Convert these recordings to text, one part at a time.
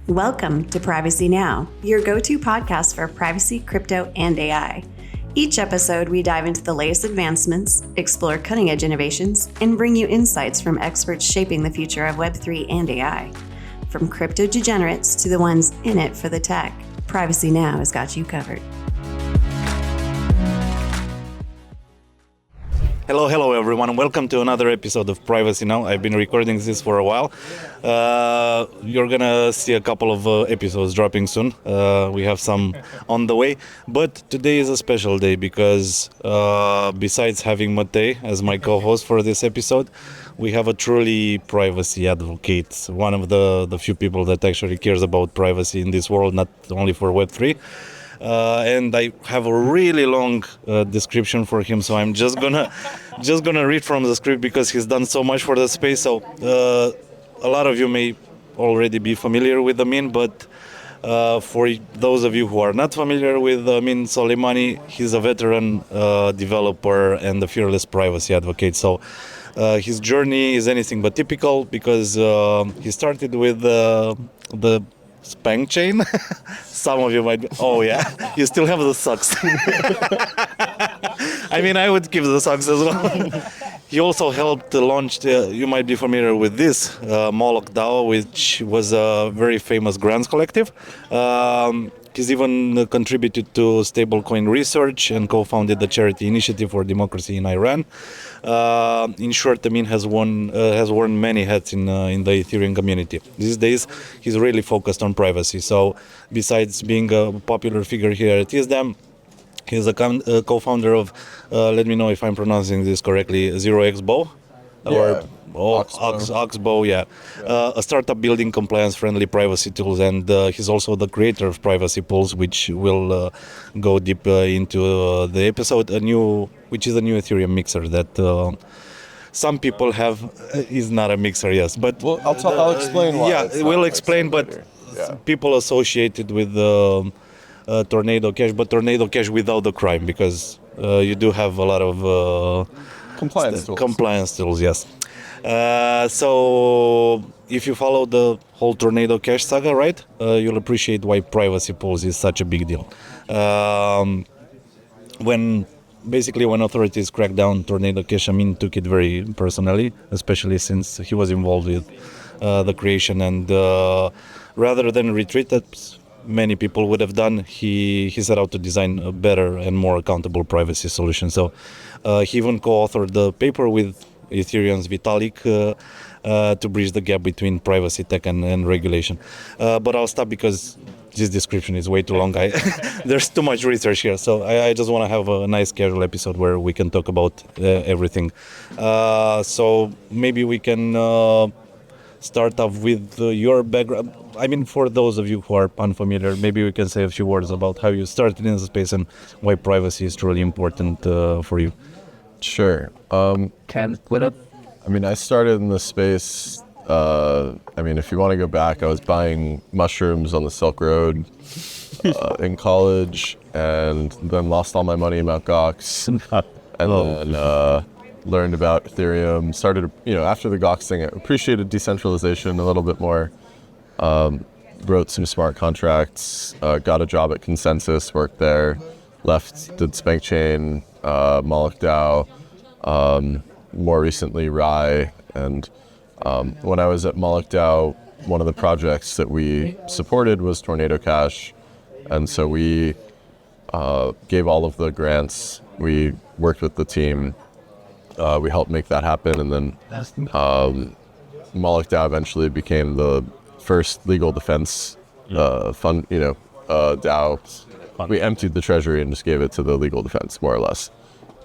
Welcome to Privacy Now, your go-to podcast for privacy, crypto, and AI. Each episode, we dive into the latest advancements, explore cutting-edge innovations, and bring you insights from experts shaping the future of Web3 and AI. From crypto degenerates to the ones in it for the tech, Privacy Now has got you covered. Hello everyone. Welcome to another episode of Privacy Now. I've been recording this for a while. You're gonna see a couple of episodes dropping soon. We have some on the way. But today is a special day because besides having Matej as my co-host for this episode, we have a truly privacy advocate, one of the few people that actually cares about privacy in this world, not only for Web3. And I have a really long description for him, so I'm just gonna read from the script because he's done so much for the space. So a lot of you may already be familiar with Ameen, but for those of you who are not familiar with Ameen Soleimani, he's a veteran developer and a fearless privacy advocate. So his journey is anything but typical because he started with the spank chain. Some of you might be, oh yeah, you still have the socks. I mean, I would give the socks as well. He also helped launch, you might be familiar with this, Moloch DAO, which was a very famous grants collective. He's even contributed to stablecoin research and co-founded the Charity Initiative for Democracy in Iran. In short, Ameen has worn many hats in the Ethereum community. These days, he's really focused on privacy. So, besides being a popular figure here at ESDAM, he's a co-founder of, let me know if I'm pronouncing this correctly, 0xBo? Yeah. Oxbow, yeah. A startup building compliance-friendly privacy tools, and he's also the creator of Privacy Pools, which will go deep into the episode. Which is a new Ethereum mixer that some people have. Is not a mixer, yes, but well, I'll explain why. Yeah, we'll explain, but people associated with Tornado Cash, but Tornado Cash without the crime, because you do have a lot of compliance tools, yes. So if you follow the whole Tornado Cash saga, right, you'll appreciate why Privacy Pools is such a big deal. When authorities cracked down Tornado Cash, Ameen took it very personally, especially since he was involved with the creation, and rather than retreat that many people would have done, he set out to design a better and more accountable privacy solution. So he even co-authored the paper with Ethereum's Vitalik to bridge the gap between privacy tech and regulation. But I'll stop because this description is way too long. There's too much research here, so I just want to have a nice casual episode where we can talk about everything. So maybe we can start off with your background. I mean, for those of you who are unfamiliar, maybe we can say a few words about how you started in the space and why privacy is truly important for you. Sure. I started in the space, if you want to go back, I was buying mushrooms on the Silk Road in college, and then lost all my money in Mt. Gox, and then learned about Ethereum, started, after the Gox thing, I appreciated decentralization a little bit more, wrote some smart contracts, got a job at Consensus, worked there, left, did Spank Chain, Moloch DAO, more recently Rye, and when I was at Moloch DAO, one of the projects that we supported was Tornado Cash, and so we gave all of the grants, we worked with the team, we helped make that happen, and then Moloch DAO eventually became the first legal defense fund, DAO. We emptied the treasury and just gave it to the legal defense, more or less.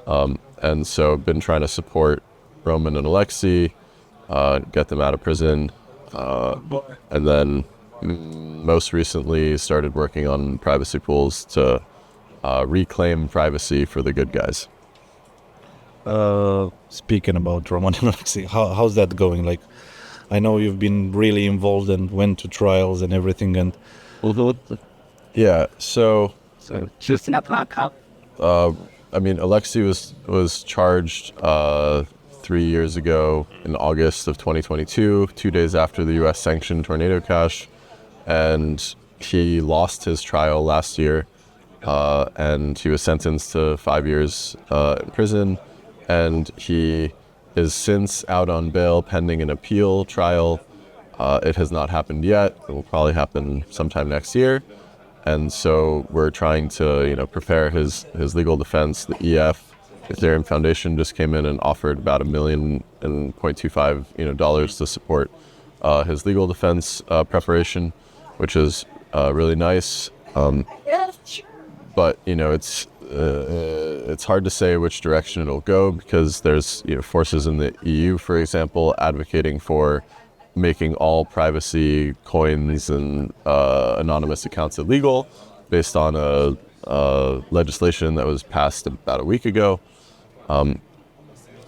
And so been trying to support Roman and Alexey, get them out of prison, and then most recently started working on Privacy Pools to reclaim privacy for the good guys. Speaking about Roman and Alexey, how's that going? Like, I know you've been really involved and went to trials and everything, and yeah, so Alexey was charged 3 years ago in August of 2022, 2 days after the U.S. sanctioned Tornado Cash. and he lost his trial last year, and he was sentenced to 5 years in prison, and he is since out on bail pending an appeal trial. It has not happened yet. It will probably happen sometime next year. And so we're trying to, prepare his legal defense. The EF, Ethereum Foundation, just came in and offered about $1.25 million, dollars to support his legal defense preparation, which is really nice. But it's hard to say which direction it'll go, because there's forces in the EU, for example, advocating for making all privacy coins and anonymous accounts illegal, based on a legislation that was passed about a week ago.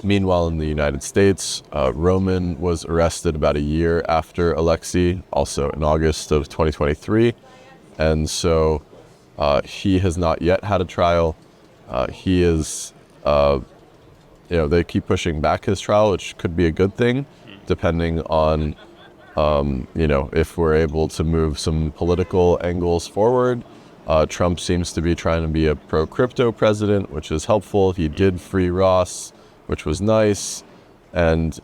Meanwhile, in the United States, Roman was arrested about a year after Alexey, also in August of 2023, and so he has not yet had a trial. He is, they keep pushing back his trial, which could be a good thing, depending on, if we're able to move some political angles forward. Trump seems to be trying to be a pro-crypto president, which is helpful. He did free Ross, which was nice. And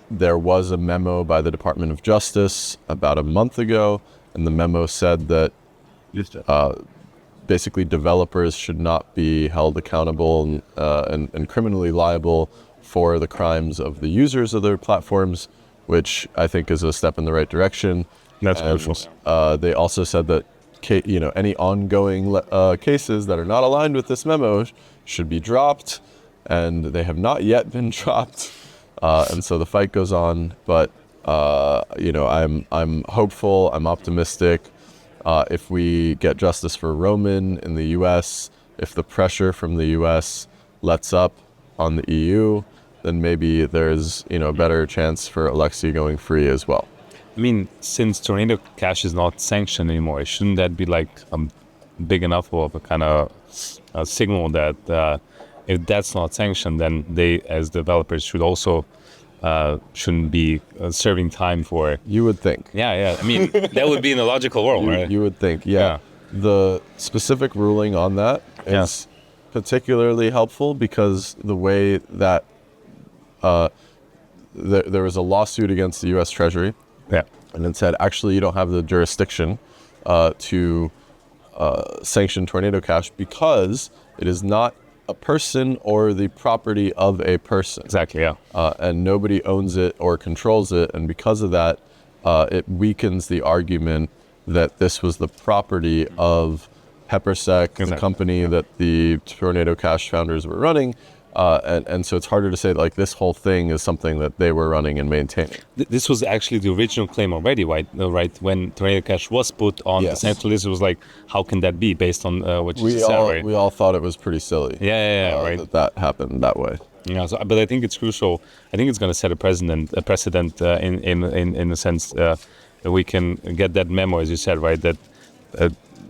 there was a memo by the Department of Justice about a month ago, and the memo said that basically developers should not be held accountable and criminally liable for the crimes of the users of their platforms, which I think is a step in the right direction. That's beautiful. They also said that any ongoing cases that are not aligned with this memo should be dropped, and they have not yet been dropped. And so the fight goes on, but I'm hopeful, I'm optimistic. If we get justice for Roman in the U.S., if the pressure from the U.S. lets up on the EU, then maybe there's a better chance for Alexey going free as well. I mean, since Tornado Cash is not sanctioned anymore, shouldn't that be like big enough of a kind of a signal that if that's not sanctioned, then they, as developers, should also shouldn't be serving time for... You would think. Yeah. I mean, that would be in a logical world, right? You would think, yeah. The specific ruling on that is particularly helpful, because the way that there was a lawsuit against the U.S. Treasury, and it said, actually, you don't have the jurisdiction to sanction Tornado Cash because it is not a person or the property of a person. Exactly, yeah. And nobody owns it or controls it, and because of that, it weakens the argument that this was the property of Pertsev, the company that the Tornado Cash founders were running. And so it's harder to say like this whole thing is something that they were running and maintaining. This was actually the original claim already, right? When Tornado Cash was put on the central list, it was like, how can that be based on what you said, right? We all thought it was pretty silly. Right. That happened that way. Yeah, but I think it's crucial. I think it's going to set a precedent in the sense that we can get that memo, as you said, right? That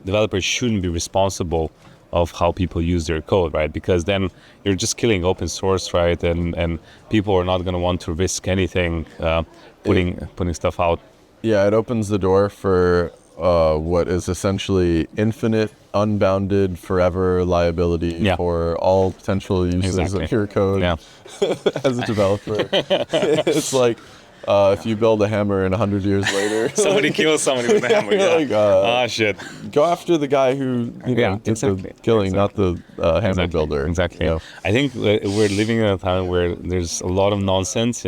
developers shouldn't be responsible of how people use their code, right? Because then you're just killing open source, right? And people are not going to want to risk anything putting stuff out. Yeah, it opens the door for what is essentially infinite, unbounded, forever liability for all potential uses of your code as a developer. It's like if you build a hammer and 100 years later... somebody kills somebody with a hammer. Shit. Go after the guy who did the killing, not the hammer builder. Exactly. I think we're living in a time where there's a lot of nonsense,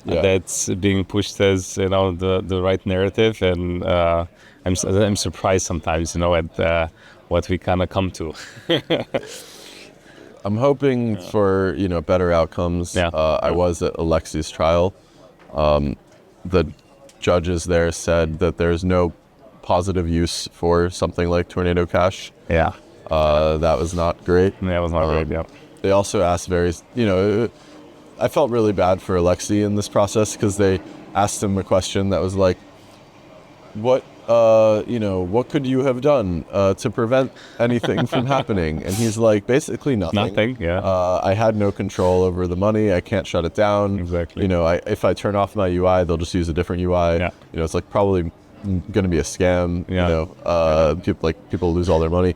that's being pushed as, the right narrative. And I'm surprised sometimes, at what we kind of come to. I'm hoping for, better outcomes. I was at Alexey's trial. The judges there said that there's no positive use for something like Tornado Cash. That was not great. That was not great, yeah. They also asked I felt really bad for Alexey in this process, because they asked him a question that was like, what could you have done to prevent anything from happening? And he's like, basically nothing. Nothing, yeah. I had no control over the money. I can't shut it down. Exactly. If I turn off my UI, they'll just use a different UI. It's like probably going to be a scam. Yeah. You know, people lose all their money,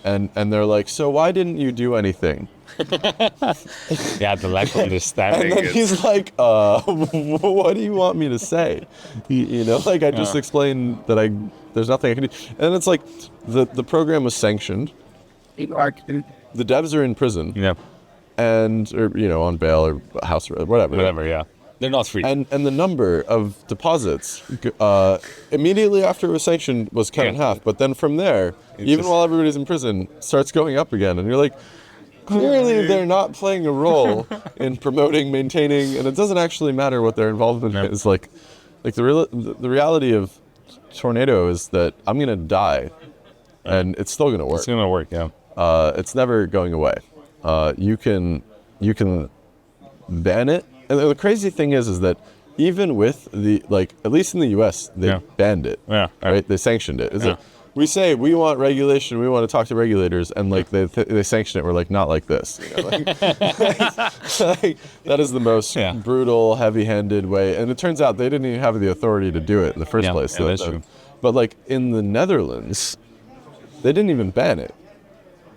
and they're like, so why didn't you do anything? Yeah, the lack of understanding. And then he's like, what do you want me to say? You know, like I just explained that there's nothing I can do. And it's like the program was sanctioned. The devs are in prison. Yeah. And, or, you know, on bail or house arrest, whatever. Whatever, yeah. They're not free. And the number of deposits immediately after it was sanctioned was cut in half. But then from there, even while everybody's in prison, starts going up again. And you're like, clearly they're not playing a role in promoting, maintaining, and it doesn't actually matter what their involvement is. Like the reality of tornado is that I'm going to die, and it's still going to work. It's going to work, yeah. It's never going away. You can ban it. And the crazy thing is that even with the, like, at least in the U.S., they banned it. Yeah. Right? They sanctioned it. It's like, we say we want regulation, we want to talk to regulators, and like they sanction it. We're like, not like this. You know, like, like, that is the most brutal, heavy-handed way. And it turns out they didn't even have the authority to do it in the first place. Yeah, that's true. But like in the Netherlands, they didn't even ban it.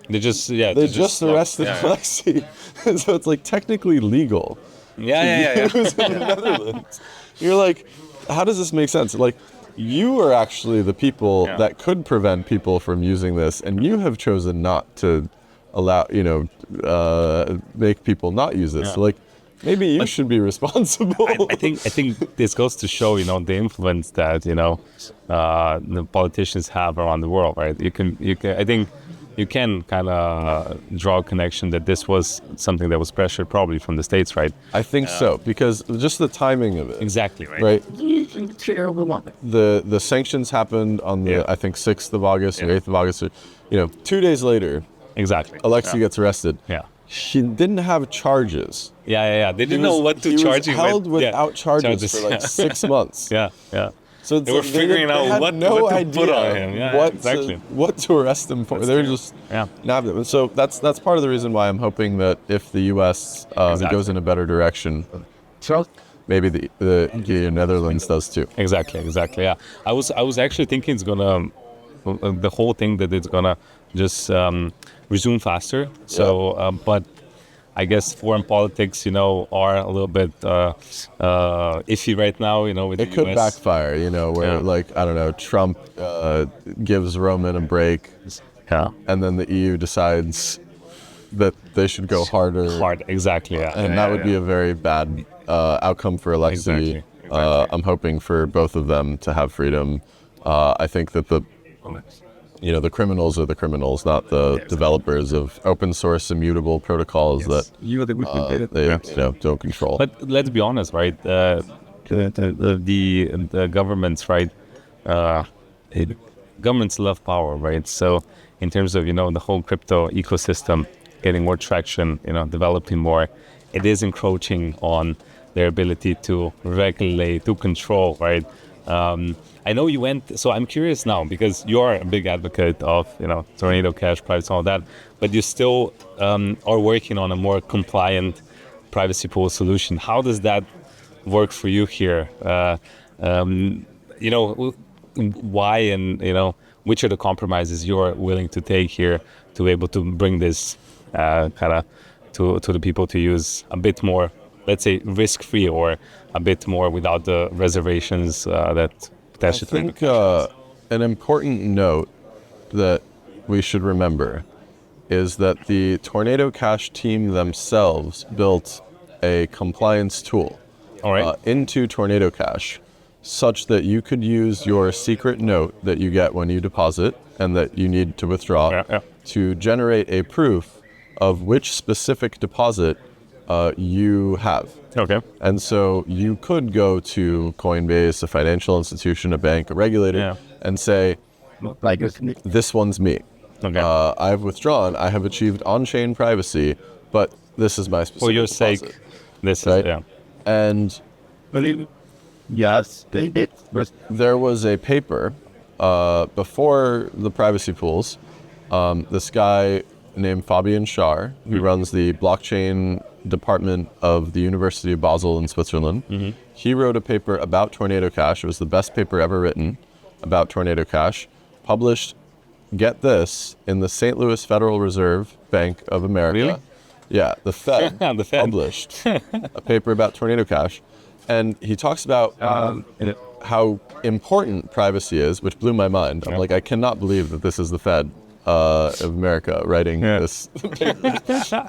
They just arrested Alexey. So it's like technically legal. Yeah. It was in the Netherlands. You're like, how does this make sense? Like, you are actually the people that could prevent people from using this, and you have chosen not to allow, make people not use this. So, like, maybe you should be responsible. I think this goes to show, the influence that, the politicians have around the world, right? I think you can kind of draw a connection that this was something that was pressured probably from the States, right? I think so, because just the timing of it. Exactly, right? Right. The sanctions happened on the, I think, 6th of August or 8th of August. Or, 2 days later, exactly. Alexey gets arrested. Yeah. She didn't have charges. Yeah. They didn't know what to charge him with. He was held without charges for like 6 months. Yeah. So they were figuring out what to put on him. What to arrest him for. They were just nabbed him. So that's part of the reason why I'm hoping that if the U.S. Goes in a better direction, maybe the Netherlands does too. Exactly. Yeah. I was actually thinking it's gonna the whole thing that it's gonna just resume faster. So, but I guess foreign politics, are a little bit iffy right now, with it the could US. backfire, where like, I don't know, Trump gives Roman a break, and then the EU decides that they should go harder. Exactly, yeah. And that would be a very bad outcome for Alexei. Exactly. I'm hoping for both of them to have freedom. I think that the criminals are the criminals, not the developers of open source immutable protocols that they don't control. But let's be honest, right? The governments, right? Governments love power, right? So in terms of the whole crypto ecosystem getting more traction, developing more, it is encroaching on their ability to regulate, to control, right? I know you went, so I'm curious now, because you're a big advocate of, Tornado Cash, privacy, all that, but you still are working on a more compliant privacy pool solution. How does that work for you here? Why and, which are the compromises you're willing to take here to be able to bring this kind of to the people to use a bit more, let's say, risk-free, or a bit more without the reservations that I think an important note that we should remember is that the Tornado Cash team themselves built a compliance tool into Tornado Cash, such that you could use your secret note that you get when you deposit and that you need to withdraw to generate a proof of which specific deposit you have. Okay. And so you could go to Coinbase, a financial institution, a bank, a regulator, and say, this one's me. Okay. I've withdrawn. I have achieved on-chain privacy, but this is my specific for your deposit. sake, this is, And yes, there was a paper before the privacy pools. This guy named Fabian Schaar, who runs the blockchain department of the University of Basel in Switzerland. He wrote a paper about Tornado Cash. It was the best paper ever written. about Tornado Cash, published, get this, in the St. Louis Federal Reserve Bank of America. Really? Yeah, the Fed, The Fed. published a paper about Tornado Cash. And he talks about how important privacy is, which blew my mind. I'm like, I cannot believe that this is the Fed of America writing this paper.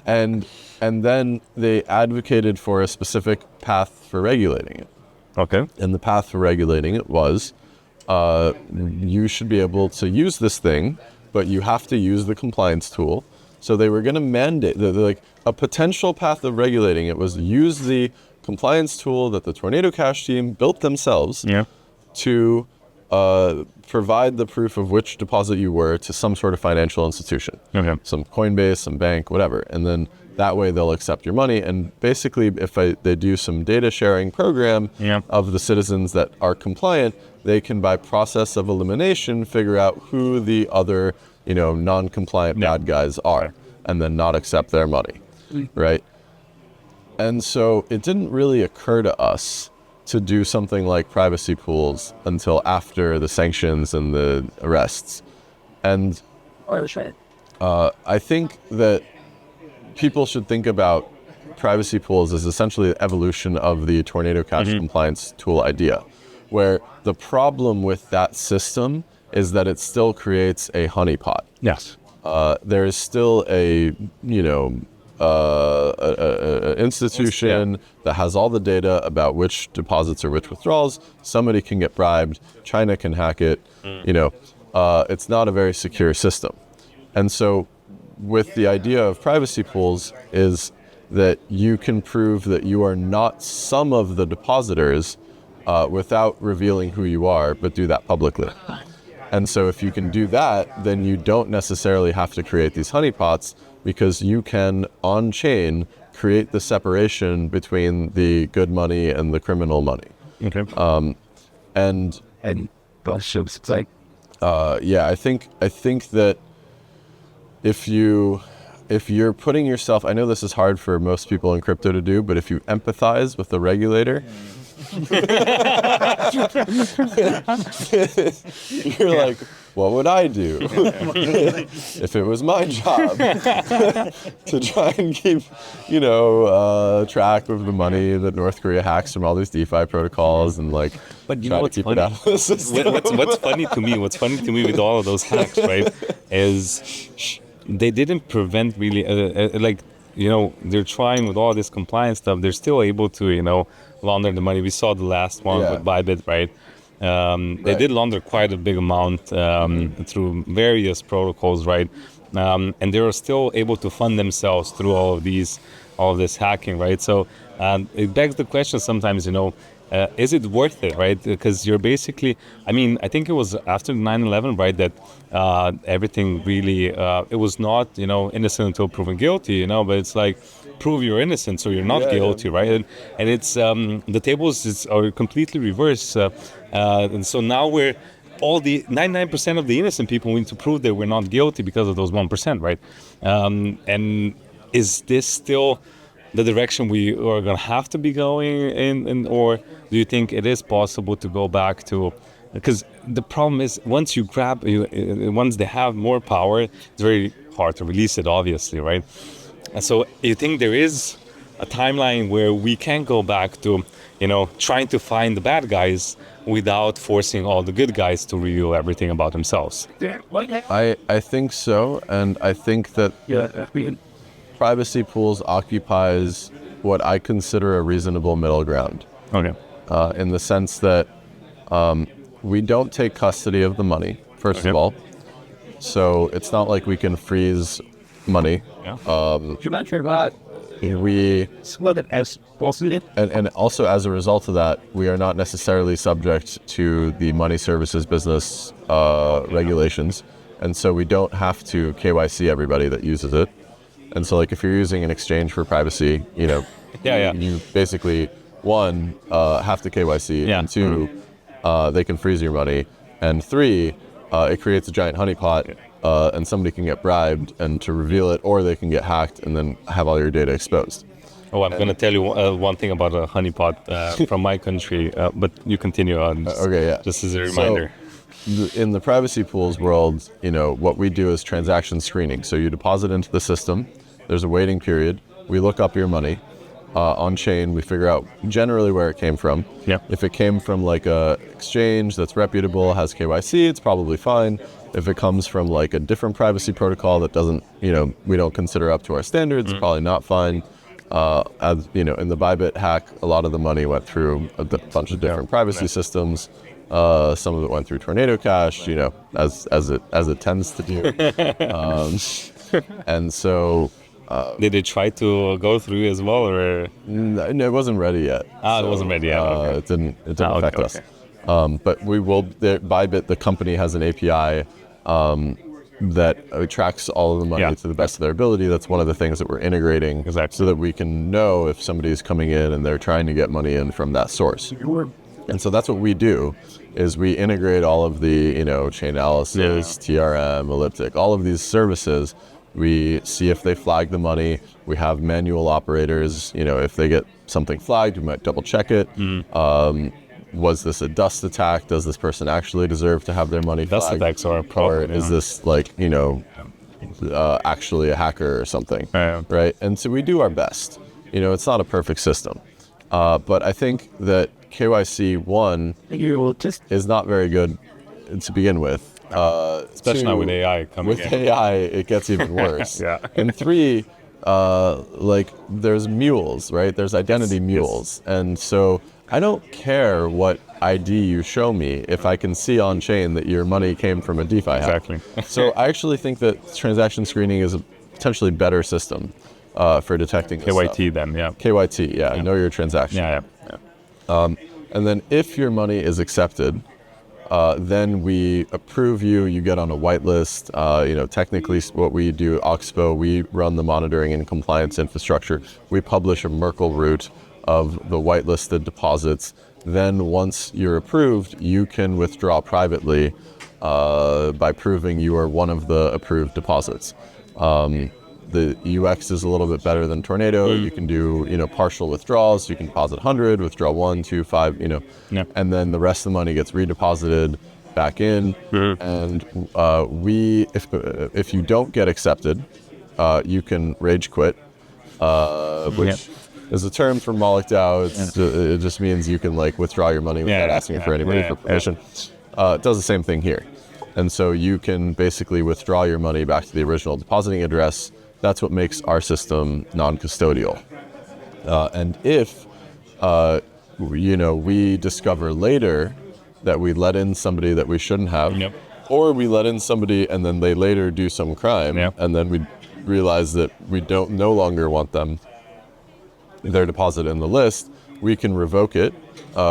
And then they advocated for a specific path for regulating it. Okay. And the path for regulating it was, you should be able to use this thing, but you have to use the compliance tool. So they were going to mandate, like a potential path of regulating it was use the compliance tool that the Tornado Cash team built themselves to provide the proof of which deposit you were to some sort of financial institution, some Coinbase, some bank, whatever. And then that way they'll accept your money. And basically, if they do some data sharing program of the citizens that are compliant, they can, by process of elimination, figure out who the other, non-compliant bad guys are, and then not accept their money, right? And so it didn't really occur to us to do something like privacy pools until after the sanctions and the arrests. And I think that people should think about privacy pools as essentially the evolution of the Tornado Cash compliance tool idea, where the problem with that system is that it still creates a honeypot. Yes. There is still a institution that has all the data about which deposits or which withdrawals. Somebody can get bribed. China can hack it. It's not a very secure system. And so with the idea of privacy pools is that you can prove that you are not some of the depositors without revealing who you are, but do that publicly. And so if you can do that, then you don't necessarily have to create these honeypots, because you can, on-chain, create the separation between the good money and the criminal money. Okay. And And it's like, I think that if you're putting yourself, I know this is hard for most people in crypto to do, but if you empathize with the regulator, you're like, what would I do if it was my job to try and keep, track of the money that North Korea hacks from all these DeFi protocols and like, but you try know to what's keep it out of the system. what's funny to me with all of those hacks, right, is they didn't prevent really, they're trying with all this compliance stuff, they're still able to, launder the money. We saw the last one with Bybit, right? They did launder quite a big amount through various protocols, right? And they were still able to fund themselves through all of this hacking, right? So it begs the question sometimes, is it worth it, right? Because you're basically, I think it was after 9/11, right, that everything really, it was not, innocent until proven guilty, but it's like, prove you're innocent so you're not guilty, right? And it's, the tables are completely reversed. And so now we're, all the 99% of the innocent people need to prove that we're not guilty because of those 1%, right? And is this still the direction we are going to have to be going in, or do you think it is possible to go back to, because the problem is once they have more power, it's very hard to release it, obviously, right? And so you think there is a timeline where we can go back to, trying to find the bad guys without forcing all the good guys to reveal everything about themselves? I think so, and I think that privacy pools occupies what I consider a reasonable middle ground. Okay. In the sense that we don't take custody of the money, first of all. So it's not like we can freeze money. We and also as a result of that, we are not necessarily subject to the money services business regulations, and so we don't have to KYC everybody that uses it. And so, like, if you're using an exchange for privacy, you basically, one, have to KYC, and two, they can freeze your money, and three, it creates a giant honeypot, and somebody can get bribed and to reveal it, or they can get hacked and then have all your data exposed. Oh, I'm going to tell you one thing about a honeypot from my country, but you continue on. Okay, yeah. Just as a reminder. in the privacy pools world, what we do is transaction screening. So you deposit into the system. There's a waiting period. We look up your money. On chain, we figure out generally where it came from. Yeah. If it came from like a exchange that's reputable, has KYC, it's probably fine. If it comes from like a different privacy protocol that doesn't, we don't consider up to our standards, probably not fine. As in the Bybit hack, a lot of the money went through a bunch of different privacy systems. Some of it went through Tornado Cash, as it tends to do. And so. Did they try to go through as well, or? No, it wasn't ready yet. It wasn't ready yet. Okay. It didn't affect us. But we will. Bybit, the company, has an API that tracks all of the money to the best of their ability. That's one of the things that we're integrating, so that we can know if somebody's coming in and they're trying to get money in from that source. And so that's what we do, is we integrate all of the chain analysis, TRM, Elliptic, all of these services. We see if they flag the money. We have manual operators. If they get something flagged, we might double check it. Was this a dust attack? Does this person actually deserve to have their money flagged? Dust attacks are a problem. Or is this actually a hacker or something? Right? And so we do our best. It's not a perfect system. But I think that KYC, one, is not very good to begin with. Especially now with AI coming in. With AI, it gets even worse. And three, there's mules, right? There's identity mules. And so I don't care what ID you show me if I can see on chain that your money came from a DeFi hack. Exactly. So I actually think that transaction screening is a potentially better system for detecting this KYT stuff. then, KYT, know your transaction. And then if your money is accepted, then we approve you, you get on a whitelist. Technically what we do, Oxbow, we run the monitoring and compliance infrastructure. We publish a Merkle route of the whitelisted deposits. Then once you're approved, you can withdraw privately by proving you are one of the approved deposits. The UX is a little bit better than Tornado. You can do, partial withdrawals. You can deposit 100, withdraw 1, 2, 5, and then the rest of the money gets redeposited back in. And if you don't get accepted, you can rage quit, which is a term from Moloch DAO. It just means you can withdraw your money without asking for anybody for permission. It does the same thing here. And so you can basically withdraw your money back to the original depositing address. That's what makes our system non-custodial. And if, we discover later that we let in somebody that we shouldn't have, or we let in somebody and then they later do some crime, and then we realize that we no longer want their deposit in the list, we can revoke it.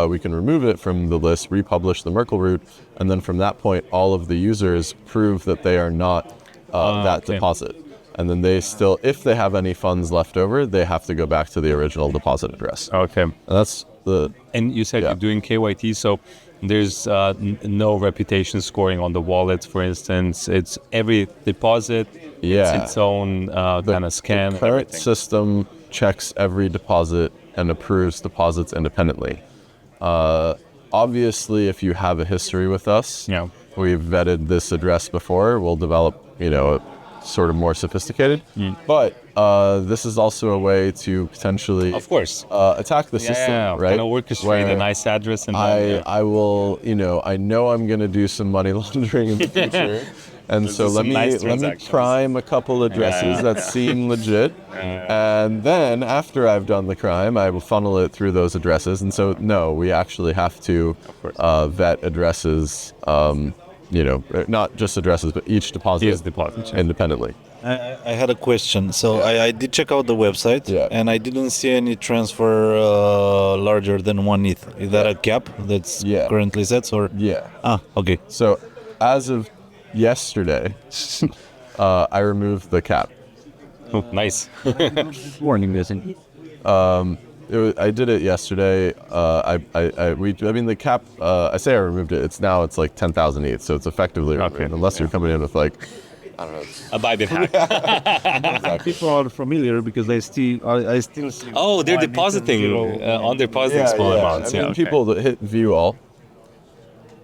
We can remove it from the list, republish the Merkle route, and then from that point, all of the users prove that they are not that deposit. And then they still, if they have any funds left over, they have to go back to the original deposit address. Okay. And that's the... And you said you're doing KYT, so there's no reputation scoring on the wallet, for instance. It's every deposit, it's its own kind of scan. The current system checks every deposit and approves deposits independently. Obviously, if you have a history with us, we've vetted this address before, we'll develop, a sort of more sophisticated, but this is also a way to potentially, of course, attack the system, right? Kind of orchestrate a nice address, and I will, I know I'm going to do some money laundering in the future, and so let me prime a couple addresses that seem legit, and then after I've done the crime, I will funnel it through those addresses. And so no, we actually have to vet addresses. Not just addresses, but each deposit independently. I had a question. So I did check out the website, and I didn't see any transfer larger than 1 ETH. Is that a cap that's currently set? Or okay. So as of yesterday, I removed the cap. Oh, nice. Warning, isn't I did it yesterday. The cap. I say I removed it. It's like 10,000 ETH, so it's effectively removed, unless you're coming in with I don't know, a Bybit hack. People are familiar because I still see. Oh, they're depositing on depositing small amounts. People that hit view all.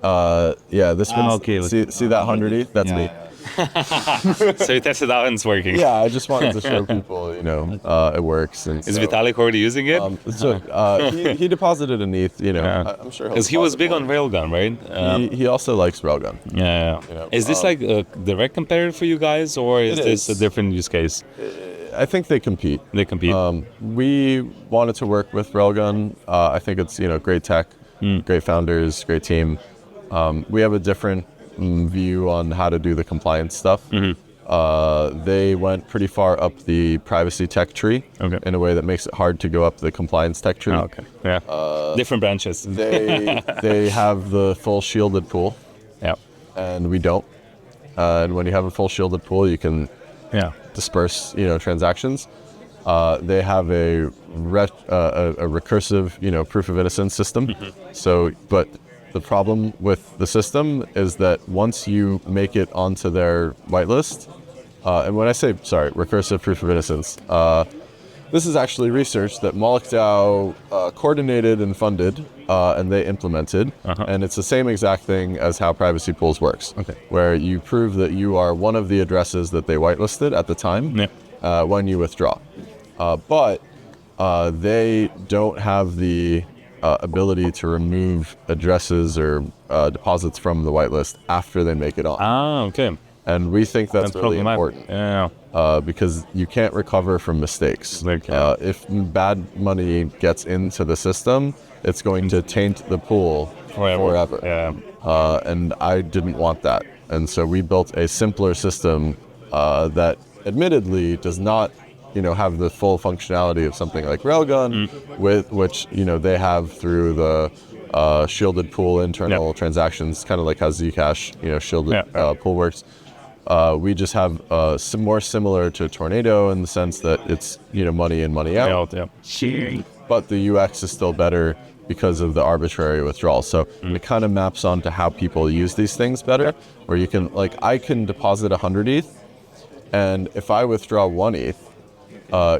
Yeah, this one's, okay. see that 100 ETH? That's me. So you tested out and it's working. Yeah, I just wanted to show people, it works. And Is so, Vitalik already using it? he deposited an ETH, I'm sure he'll Because he was deposit big more. on Railgun, right? He also likes Railgun. Yeah. know, Is this like a direct competitor for you guys, or is It this is. a different use case? I think they compete. They compete. We wanted to work with Railgun. I think it's great tech, great founders, great team. We have a different view on how to do the compliance stuff. They went pretty far up the privacy tech tree in a way that makes it hard to go up the compliance tech tree. Oh, okay. Yeah. Different branches. They have the full shielded pool, Yeah. and we don't. And when you have a full shielded pool, you can Yeah. disperse transactions. They have a recursive proof of innocence system. So, but the problem with the system is that once you make it onto their whitelist, and when I say recursive proof of innocence, this is actually research that Moloch DAO coordinated and funded, and they implemented, and it's the same exact thing as how privacy pools works, where you prove that you are one of the addresses that they whitelisted at the time when you withdraw. But they don't have the ability to remove addresses or deposits from the whitelist after they make it on. Ah, okay. And we think that's really important. Yeah. Because you can't recover from mistakes. Like, If bad money gets into the system, it's going to taint the pool forever. Yeah. And I didn't want that. And so we built a simpler system that admittedly does not have the full functionality of something like Railgun, with which they have through the shielded pool internal transactions, kind of like how Zcash shielded pool works. We just have some more similar to Tornado in the sense that it's money in, money out. But the UX is still better because of the arbitrary withdrawal. So it kind of maps onto how people use these things better, where you can I can deposit 100 ETH, and if I withdraw 1 ETH,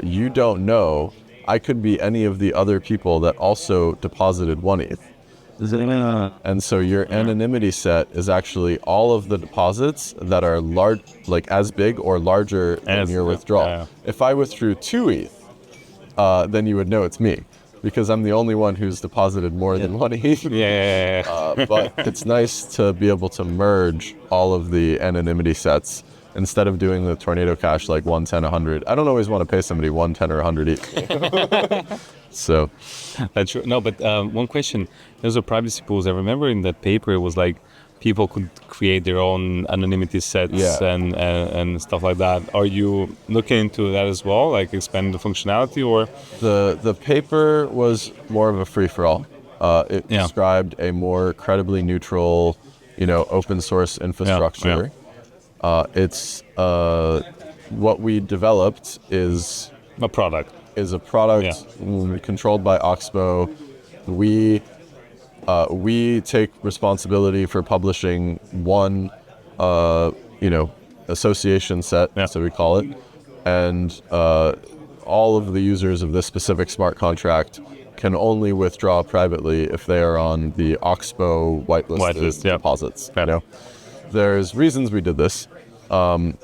you don't know. I could be any of the other people that also deposited 1 ETH. And so your anonymity set is actually all of the deposits that are large, as big or larger than your withdrawal. If I withdrew 2 ETH, then you would know it's me, because I'm the only one who's deposited more than 1 ETH. But it's nice to be able to merge all of the anonymity sets instead of doing the Tornado Cash 110, 100. I don't always want to pay somebody 110 or 100 ETH. So That's true. No, but one question. Those are privacy pools. I remember in that paper it was people could create their own anonymity sets and stuff like that. Are you looking into that as well, expanding the functionality, or? The paper was more of a free-for-all. It described a more credibly neutral, open source infrastructure. It's what we developed is A product. Controlled by Oxbow. We take responsibility for publishing one association set, so we call it, and all of the users of this specific smart contract can only withdraw privately if they are on the Oxbow whitelist deposits. There's reasons we did this. One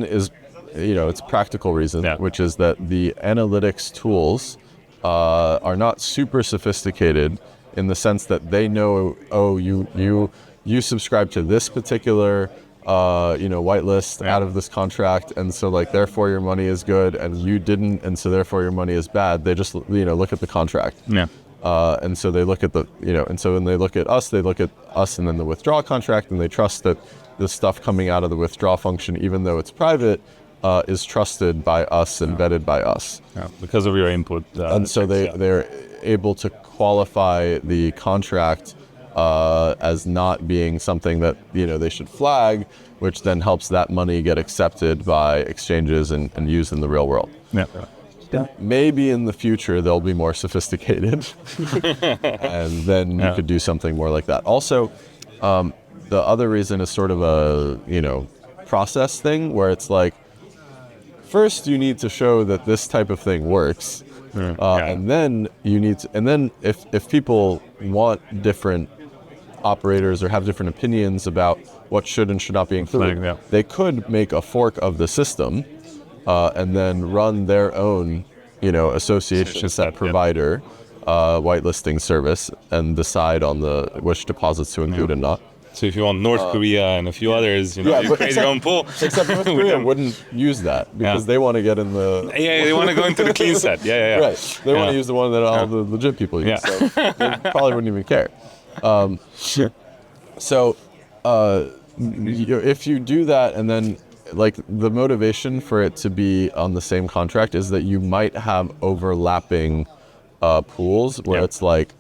is, it's practical reason, which is that the analytics tools are not super sophisticated in the sense that they know, you subscribe to this particular whitelist out of this contract, and so therefore your money is good, and you didn't, and so therefore your money is bad. They just look at the contract. And so they look at and so when they look at us and then the withdrawal contract, and they trust that the stuff coming out of the withdraw function, even though it's private, is trusted by us and vetted by us. Because of your input. And so they're able to qualify the contract as not being something that they should flag, which then helps that money get accepted by exchanges and used in the real world. Maybe in the future they'll be more sophisticated, and then you could do something more like that. Also, the other reason is sort of a process thing, where it's first you need to show that this type of thing works, and then you need to, and then if people want different operators or have different opinions about what should and should not be included. Yeah. They could make a fork of the system and then run their own, association set provider whitelisting service and decide on which deposits to include and not. So if you want North Korea and a few others, you create your own pool. Except North Korea wouldn't use that because they want to get in the... Yeah, they want to go into the clean set. Yeah. Right. They want to use the one that all the legit people use. Yeah. So they probably wouldn't even care. So if you do that and then like the motivation for it to be on the same contract is that you might have overlapping pools where it's like,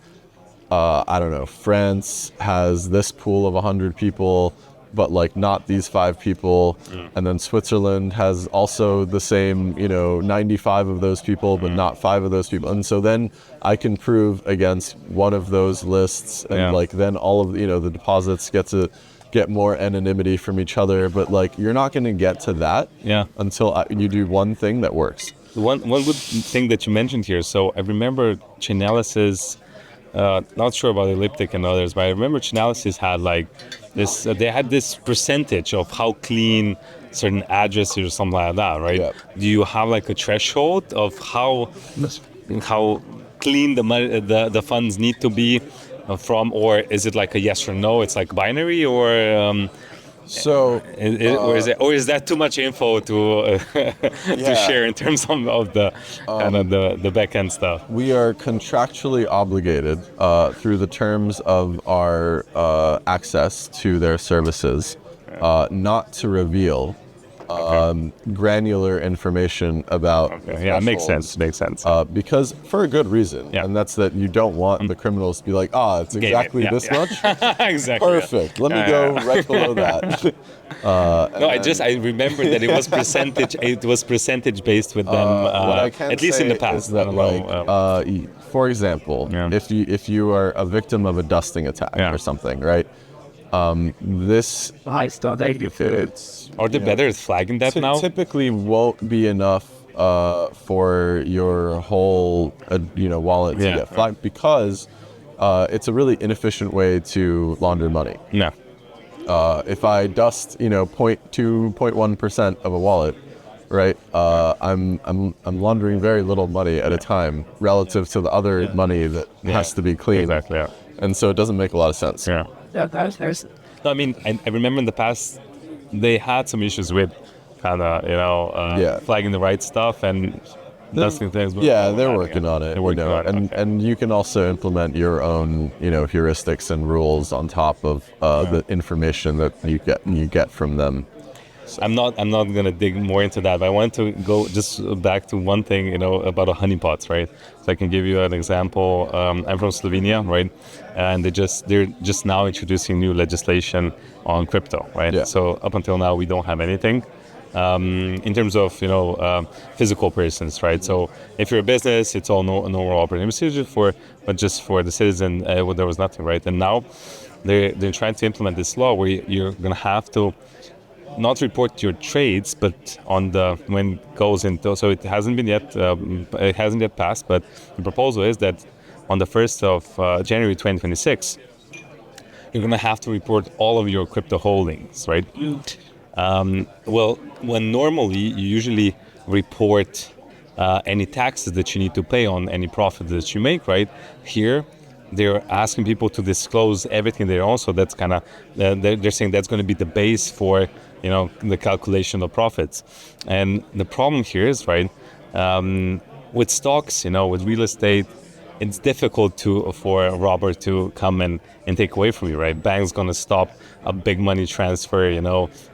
I don't know, France has this pool of 100 people, but like not these 5 people. And then Switzerland has also the same, 95 of those people, but not 5 of those people. And so then I can prove against one of those lists and like then all of, the deposits get more anonymity from each other. But like, you're not going to get to that until you do one thing that works. One good thing that you mentioned here. So I remember Chainalysis, not sure about Elliptic and others, but I remember Chainalysis had like this. They had this percentage of how clean certain addresses or something like that, right? Yeah. Do you have like a threshold of how clean the funds need to be from, or is it like a yes or no? It's like binary, or or is that too much info to share in terms of the kind of the back end stuff? We are contractually obligated through the terms of our access to their services not to reveal granular information about makes sense. because for a good reason, and that's that you don't want the criminals to be like, it's exactly this much. Exactly. Perfect. Let me go right below that. I remember that it was percentage. It was percentage based with them, at least in the past. Is that for example, if you are a victim of a dusting attack or something, right? This Are they better at flagging that now? Typically won't be enough for your whole wallet to get flagged because it's a really inefficient way to launder money. No. If I dust 0.1% of a wallet, right? I'm laundering very little money at a time relative to the other money that has to be clean. Exactly. Yeah. And so it doesn't make a lot of sense. Yeah. No, I mean, I remember in the past they had some issues with kind of flagging the right stuff and dusting things. They're working on it. And you can also implement your own heuristics and rules on top of the information that you get from them. So. I'm not gonna dig more into that, but I want to go just back to one thing, about honeypots, right? So I can give you an example. I'm from Slovenia, right? And they're just now introducing new legislation on crypto, right? Yeah. So up until now, we don't have anything in terms of physical persons, right? So if you're a business, it's all normal operating procedure but just for the citizen, there was nothing, right? And now they're trying to implement this law where you're gonna have to not report your trades, but when it goes into, so it hasn't yet passed, but the proposal is that on the 1st of January 2026, you're going to have to report all of your crypto holdings, right? Well, when normally you usually report any taxes that you need to pay on any profit that you make, right? Here, they're asking people to disclose everything they own, so that's kind of, they're saying that's going to be the base for the calculation of profits. And the problem here is, right, with stocks, with real estate, it's difficult for a robber to come and take away from you, right? Bank's going to stop a big money transfer,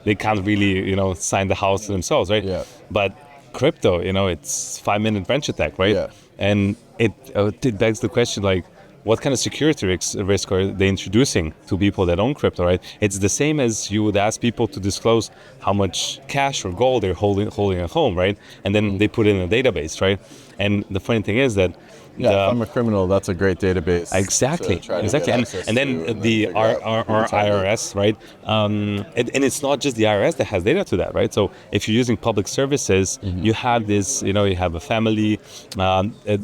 they can't really, sign the house themselves, right? Yeah. But crypto, it's 5-minute wrench attack, right? Yeah. And it begs the question, like, what kind of security risk are they introducing to people that own crypto, right? It's the same as you would ask people to disclose how much cash or gold they're holding at home, right? And then they put it in a database, right? And the funny thing is that Yeah, if I'm a criminal, that's a great database. Exactly, to try to exactly, get and, access and then to, and the figure out our who targeted. IRS, right? And it's not just the IRS that has data to that, right? So if you're using public services, you have this, you have a family,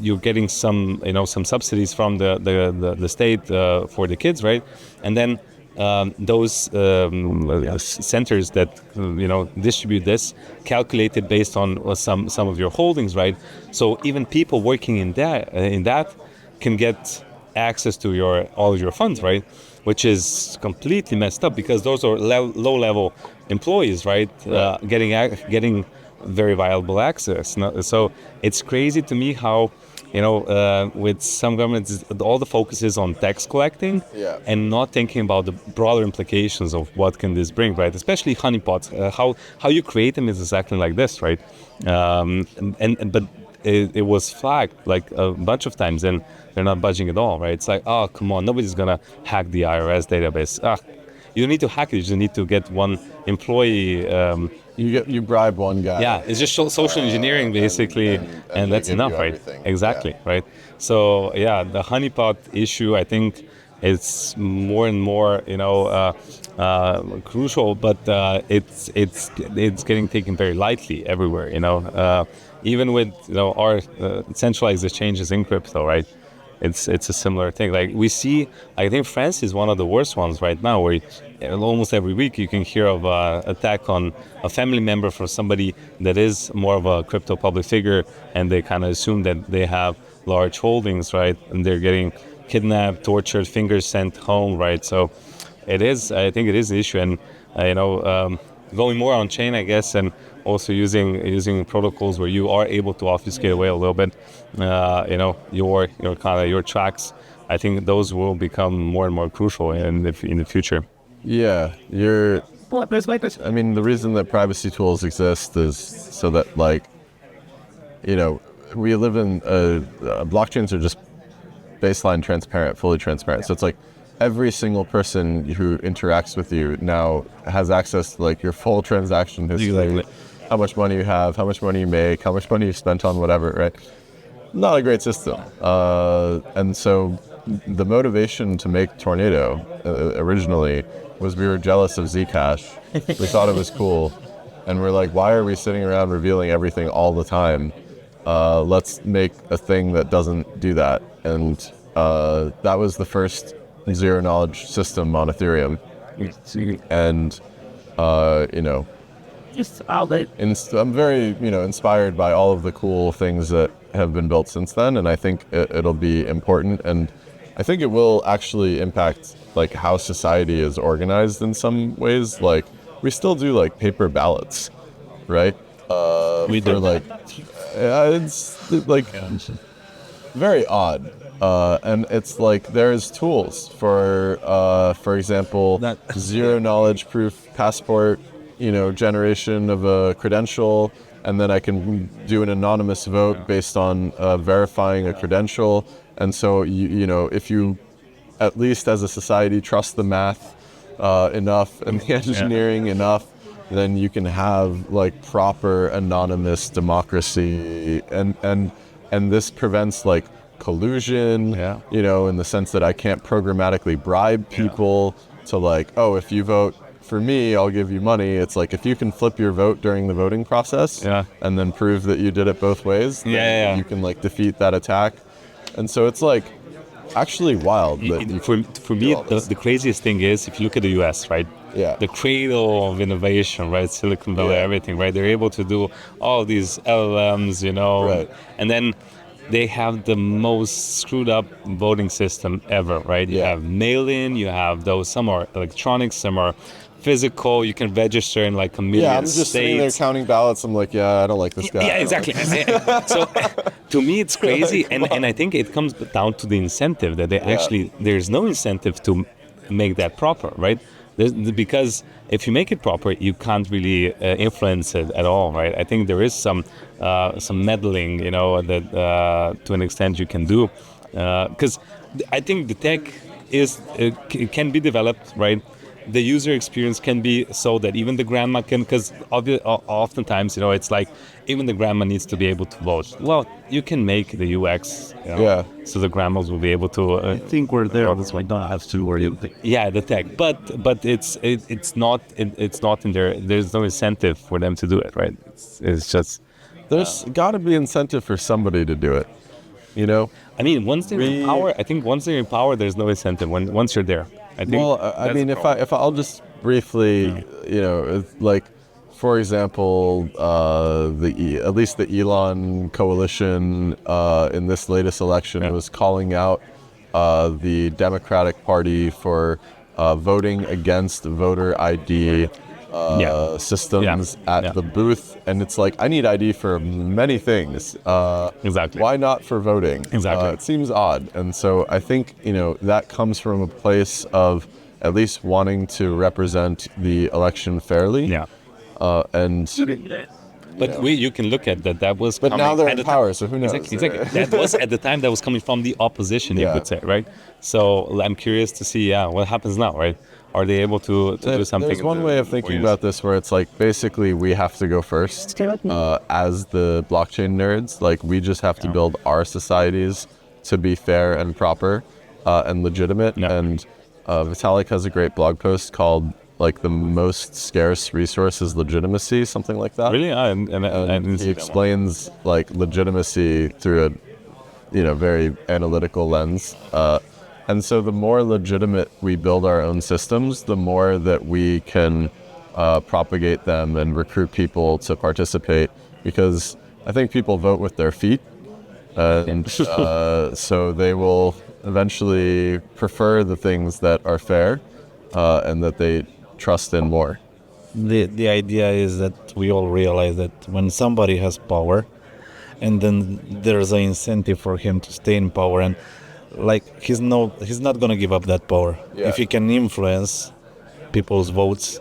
you're getting some subsidies from the state for the kids, right? And then those centers that distribute this calculated based on some of your holdings, right? So even people working in that can get access to all of your funds, right? Which is completely messed up because those are low-level employees, right? Getting very viable access. So it's crazy to me how, with some governments, all the focus is on tax collecting and not thinking about the broader implications of what can this bring, right? Especially honeypots. How you create them is exactly like this, right? But it was flagged like a bunch of times, and they're not budging at all, right? It's like, oh, come on, nobody's gonna hack the IRS database. You don't need to hack it. You just need to get one employee. You bribe one guy. Yeah, it's just social engineering basically, and they that's give enough, you right? everything. Exactly, Yeah. right? So yeah, the honeypot issue, I think, it's more and more, crucial, but it's getting taken very lightly everywhere. Even with our centralized exchanges in crypto, right? It's a similar thing. Like we see, I think France is one of the worst ones right now, where almost every week you can hear of attack on a family member for somebody that is more of a crypto public figure, and they kind of assume that they have large holdings, right? And they're getting kidnapped, tortured, fingers sent home, right? So I think it is an issue, and going more on chain, I guess, and also using protocols where you are able to obfuscate away a little bit, your tracks. I think those will become more and more crucial in the future. Yeah, I mean, the reason that privacy tools exist is so that, we live in blockchains are just baseline transparent, fully transparent. So it's like every single person who interacts with you now has access to your full transaction history, how much money you have, how much money you make, how much money you spent on whatever, right? Not a great system. And so the motivation to make Tornado originally was we were jealous of Zcash. We thought it was cool. And we're like, why are we sitting around revealing everything all the time? Let's make a thing that doesn't do that. And that was the first zero knowledge system on Ethereum. And, I'm very, inspired by all of the cool things that have been built since then. And I think it'll be important. And I think it will actually impact how society is organized in some ways. We still do paper ballots, right? We do. It's very odd. And it's there's tools for example, zero knowledge proof passport, generation of a credential, and then I can do an anonymous vote based on verifying a credential. And so, if you, at least as a society, trust the math enough and the engineering enough, then you can have proper anonymous democracy, and this prevents collusion, in the sense that I can't programmatically bribe people to if you vote for me, I'll give you money. It's if you can flip your vote during the voting process and then prove that you did it both ways, then you can defeat that attack. And so it's actually wild. For me, the craziest thing is if you look at the US, right? Yeah. The cradle of innovation, right? Silicon Valley, everything, right? They're able to do all these LLMs, Right. And then they have the most screwed up voting system ever, right? You have mail-in, you have those, some are electronic, some are physical. You can register in a million I'm just sitting there counting ballots. I'm I don't like this guy. Yeah, exactly. So to me, it's crazy, and I think it comes down to the incentive that there's no incentive to make that proper, right? Because if you make it proper, you can't really influence it at all, right? I think there is some meddling, that to an extent you can do, because I think the tech can be developed, right? the user experience can be so that even the grandma can, because oftentimes, it's like even the grandma needs to be able to vote. Well, you can make the UX, so the grandmas will be able to. I think we're there. That's why I don't have to worry about it. Yeah, the tech, but it's not in there. There's no incentive for them to do it, right? It's just There's got to be incentive for somebody to do it. I mean, once they're in power, there's no incentive. Once you're there, I think. Well, I mean, if I'll just briefly, like, for example, at least the Elon coalition in this latest election was calling out the Democratic Party for voting against voter ID systems at the booth, and it's like, I need ID for many things. Exactly. Why not for voting? Exactly. It seems odd, and so I think that comes from a place of at least wanting to represent the election fairly. Yeah. But you can look at that. That was. But coming now they're at in power, so who knows? Exactly. That was at the time that was coming from the opposition. You could say, right? So I'm curious to see, what happens now, right? Are they able to do something? There's one way of thinking about this where it's like, basically we have to go first as the blockchain nerds. Like, we just have to build our societies to be fair and proper and legitimate. Yeah. And Vitalik has a great blog post called like the most scarce resource is legitimacy, something like that. Really? He explains like legitimacy through a very analytical lens. And so the more legitimate we build our own systems, the more that we can propagate them and recruit people to participate, because I think people vote with their feet. And so they will eventually prefer the things that are fair and that they trust in more. The idea is that we all realize that when somebody has power, and then there's an incentive for him to stay in power, and like he's not gonna give up that power. Yeah. If he can influence people's votes,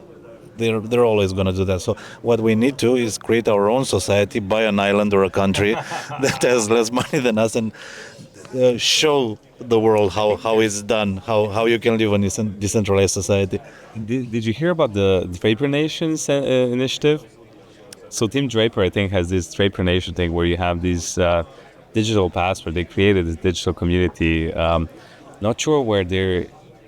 they're always gonna do that. So what we need to is create our own society, buy an island or a country that has less money than us, and show the world how it's done, how you can live in a decentralized society. Did you hear about the Draper Nations initiative? So Tim Draper, I think, has this Draper Nation thing where you have these digital passport. They created this digital community. Not sure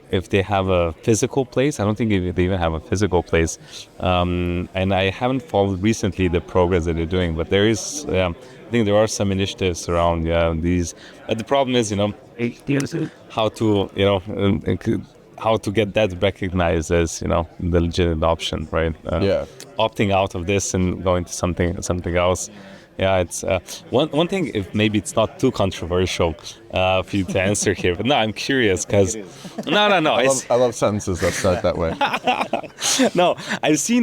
if they have a physical place. I don't think they even have a physical place. And I haven't followed recently the progress that they're doing, but there is, I think there are some initiatives around these. But the problem is, how to get that recognized as, the legitimate option, right? Opting out of this and going to something else. Yeah, it's one thing. If maybe it's not too controversial for you to answer here, but no, I'm curious because no. I love sentences that start that way. No, I've seen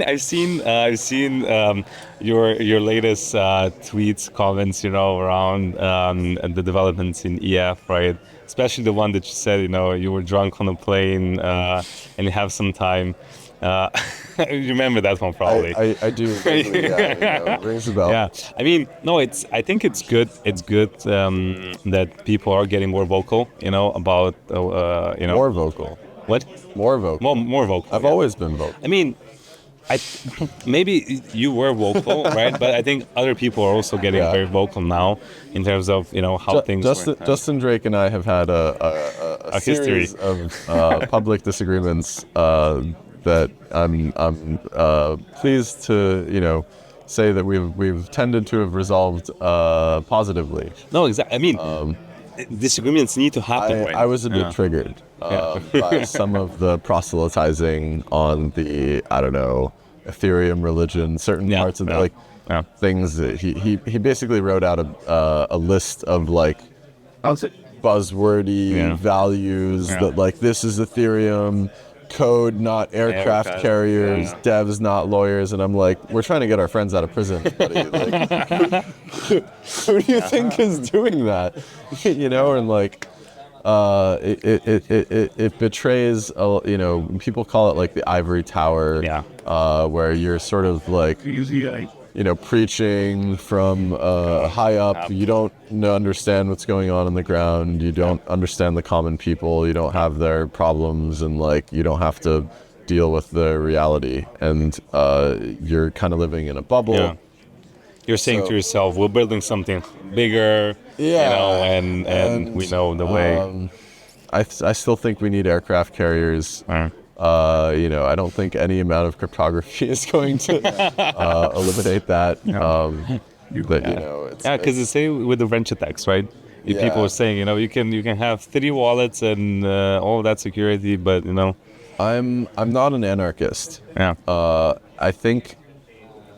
your layest tweets, comments, around the developments in EF, right? Especially the one that you said, you were drunk on a plane and you have some time. You remember that one probably. I do. It rings a bell. Yeah, I mean, no, I think it's good. It's good that people are getting more vocal. About More vocal. What? More vocal. More vocal. I've always been vocal. I mean, maybe you were vocal, right? But I think other people are also getting very vocal now in terms of how things work. Justin Drake and I have had a series of public disagreements that I'm pleased to say that we've tended to have resolved positively. No, exactly. I mean, disagreements need to happen. Right? I was a bit triggered by some of the proselytizing on the Ethereum religion, certain parts of things that he basically wrote out a list of buzzwordy values that this is Ethereum. Code, not aircraft carriers, devs, not lawyers, and I'm like, we're trying to get our friends out of prison, buddy. Who do you think is doing that? And it betrays, people call it the ivory tower, where you're sort of preaching from high up. You don't understand what's going on the ground. You don't understand the common people. You don't have their problems, and you don't have to deal with the reality, and you're kind of living in a bubble. Yeah. You're saying to yourself, we're building something bigger, and we know the way. I still think we need aircraft carriers. I don't think any amount of cryptography is going to eliminate that. But it's because the same with the wrench attacks, right? People are saying, you can have 3 wallets and all that security, but I'm not an anarchist. I think,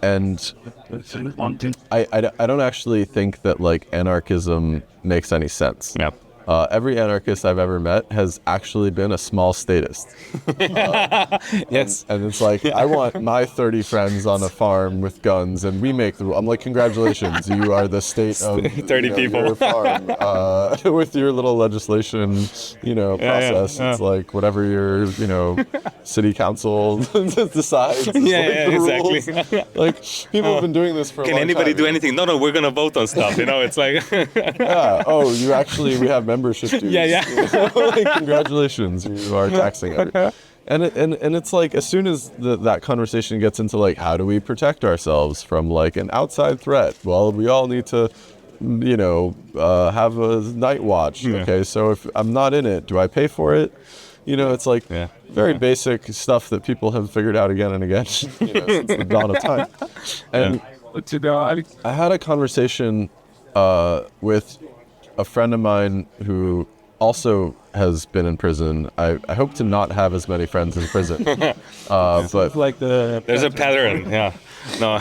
and I don't actually think that like anarchism makes any sense. Yeah. Every anarchist I've ever met has actually been a small statist. Yes. And it's like, I want my 30 friends on a farm with guns, and we make the rule. I'm like, congratulations, you are the state of 30 people. Your farm. With your little legislation, process. It's like whatever your, city council decides. Exactly. Like, people have been doing this for a long time. Can anybody do anything? No, we're going to vote on stuff. It's like... we have membership dues. Like, congratulations, you are taxing everything. And it's like, as soon as that conversation gets into like, how do we protect ourselves from like an outside threat? Well, we all need to, have a night watch. Okay, so if I'm not in it, do I pay for it? It's like very basic stuff that people have figured out again and again, since the dawn of time. And I had a conversation with a friend of mine who also has been in prison. I hope to not have as many friends in prison. But like there's a pattern. No.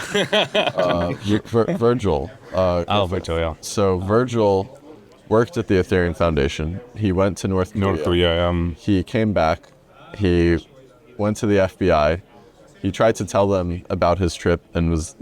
Virgil. Virgil, yeah. So Virgil worked at the Ethereum Foundation. He went to North Korea. He came back. He went to the FBI. He tried to tell them about his trip and was,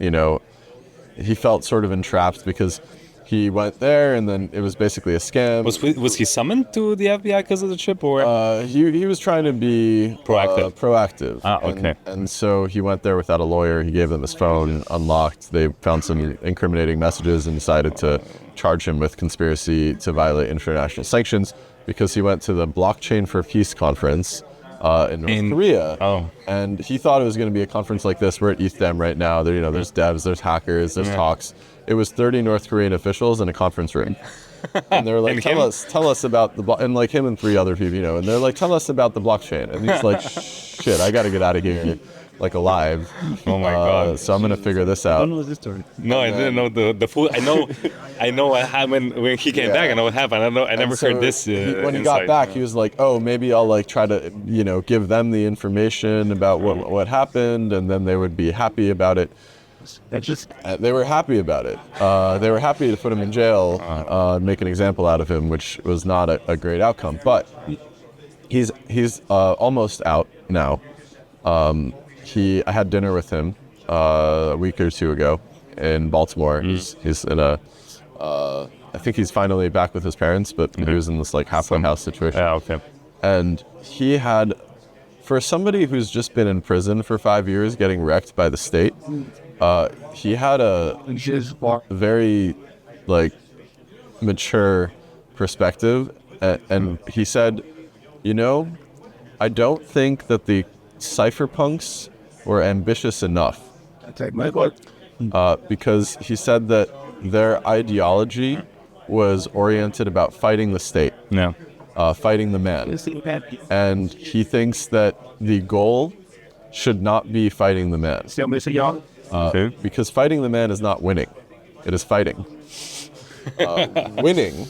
he felt sort of entrapped because he went there, and then it was basically a scam. Was he summoned to the FBI because of the trip, or he was trying to be proactive. Okay. And so he went there without a lawyer. He gave them his phone, unlocked. They found some incriminating messages and decided to charge him with conspiracy to violate international sanctions because he went to the Blockchain for Peace conference in North Korea. And he thought it was going to be a conference like this. We're at ETHDEM right now. There, there's devs, there's hackers, there's talks. It was 30 North Korean officials in a conference room. And they're like, tell us about the and like him and 3 other people, and they're like, tell us about the blockchain. And he's like, shit, I got to get out of here like alive. Oh my God. So I'm going to figure this out. I don't know this story. No, I didn't know the full. I know what happened when he came back. I know what happened. I never heard this. When he got back, he was like, oh, maybe I'll like try to, give them the information about what happened, and then they would be happy about it. They were happy about it. They were happy to put him in jail, make an example out of him, which was not a great outcome. But he's almost out now. I had dinner with him a week or 2 ago in Baltimore. He's in I think he's finally back with his parents, but he was in this like halfway house situation. Yeah, okay. And he had, for somebody who's just been in prison for 5 years, getting wrecked by the state. He had a very mature perspective, and he said, I don't think that the cypherpunks were ambitious enough. Because he said that their ideology was oriented about fighting the state, fighting the man. And he thinks that the goal should not be fighting the man. Because fighting the man is not winning. It is fighting. Winning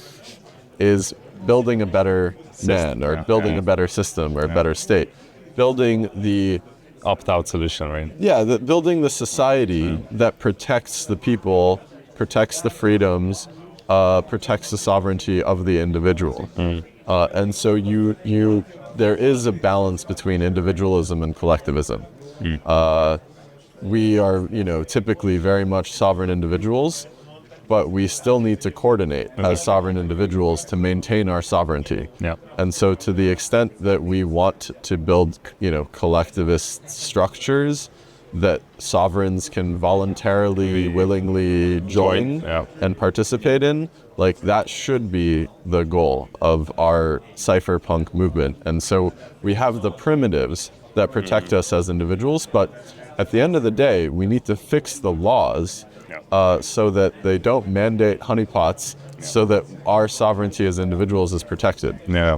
is building a better man, or building a better system, or a better state. Building the opt-out solution, right? Yeah, building the society that protects the people, protects the freedoms, protects the sovereignty of the individual. And so there is a balance between individualism and collectivism. We are, typically very much sovereign individuals, but we still need to coordinate as sovereign individuals to maintain our sovereignty. And so to the extent that we want to build, collectivist structures that sovereigns can voluntarily, willingly join and participate in, that should be the goal of our cypherpunk movement. And so we have the primitives that protect us as individuals. But at the end of the day, we need to fix the laws so that they don't mandate honeypots, so that our sovereignty as individuals is protected. Yeah.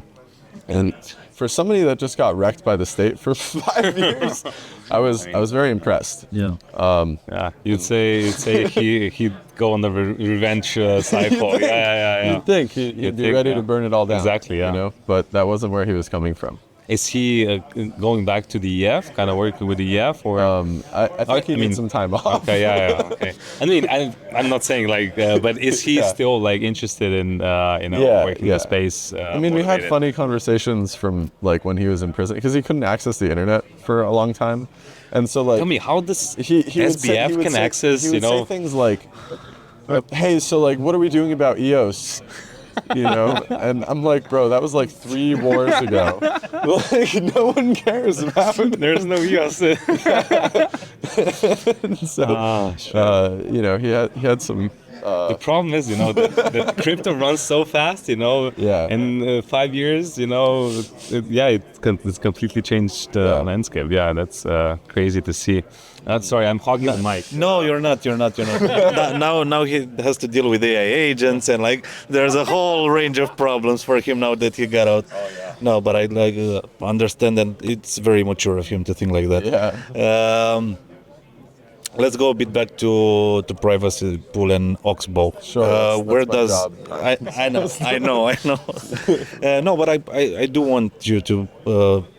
And for somebody that just got wrecked by the state for 5 years, I was very impressed. Yeah. Yeah, you'd say he'd go on the revenge cycle. Yeah. You'd think he'd be ready to burn it all down. Exactly, yeah. You know, but that wasn't where he was coming from. Is he going back to the EF, kind of working with the EF, or? I think he needs some time off. Okay, yeah, okay. I mean, I'm not saying like, but is he still like interested in, working in the space? I mean, we had funny conversations from like when he was in prison because he couldn't access the internet for a long time, and so like. Tell me, how does SBF can access? He would say things like, "Hey, so like, what are we doing about EOS?" You know, and I'm like, bro, that was like 3 wars ago. Like, no one cares about it. There's no EOS. So, you know, he had some. The problem is, you know, that crypto runs so fast, you know. Yeah. In 5 years, you know, it's completely changed the landscape. Yeah, that's crazy to see. Sorry, I'm hogging the mic. No, you're not. Now he has to deal with AI agents and like there's a whole range of problems for him now that he got out. No, but I like understand, and it's very mature of him to think like that. Yeah. Let's go a bit back to privacy pool and Oxbow. Sure. That's Where my does job. I know. No, but I do want you to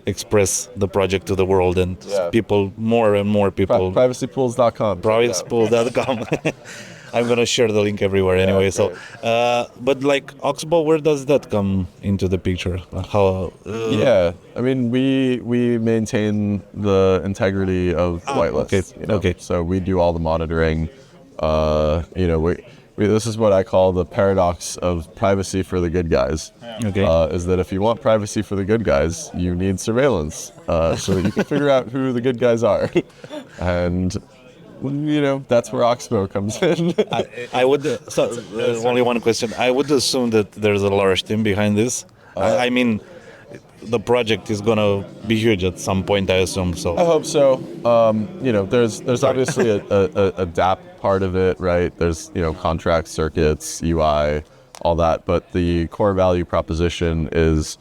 express the project to the world and people, more and more people. Privacypools.com. Privacypools.com. I'm gonna share the link everywhere anyway. So, but like Oxbow, where does that come into the picture? How? Yeah, I mean, we maintain the integrity of whitelist. Okay. You know? Okay. So we do all the monitoring. You know, we this is what I call the paradox of privacy for the good guys. Okay. Is that if you want privacy for the good guys, you need surveillance so that you can figure out who the good guys are, and. You know, that's where Oxbow comes in. I would. Only one question. I would assume that there's a large team behind this. I mean, the project is gonna be huge at some point, I assume. So I hope so. You know, there's obviously a DApp part of it, right? There's contract circuits, UI, all that. But the core value proposition is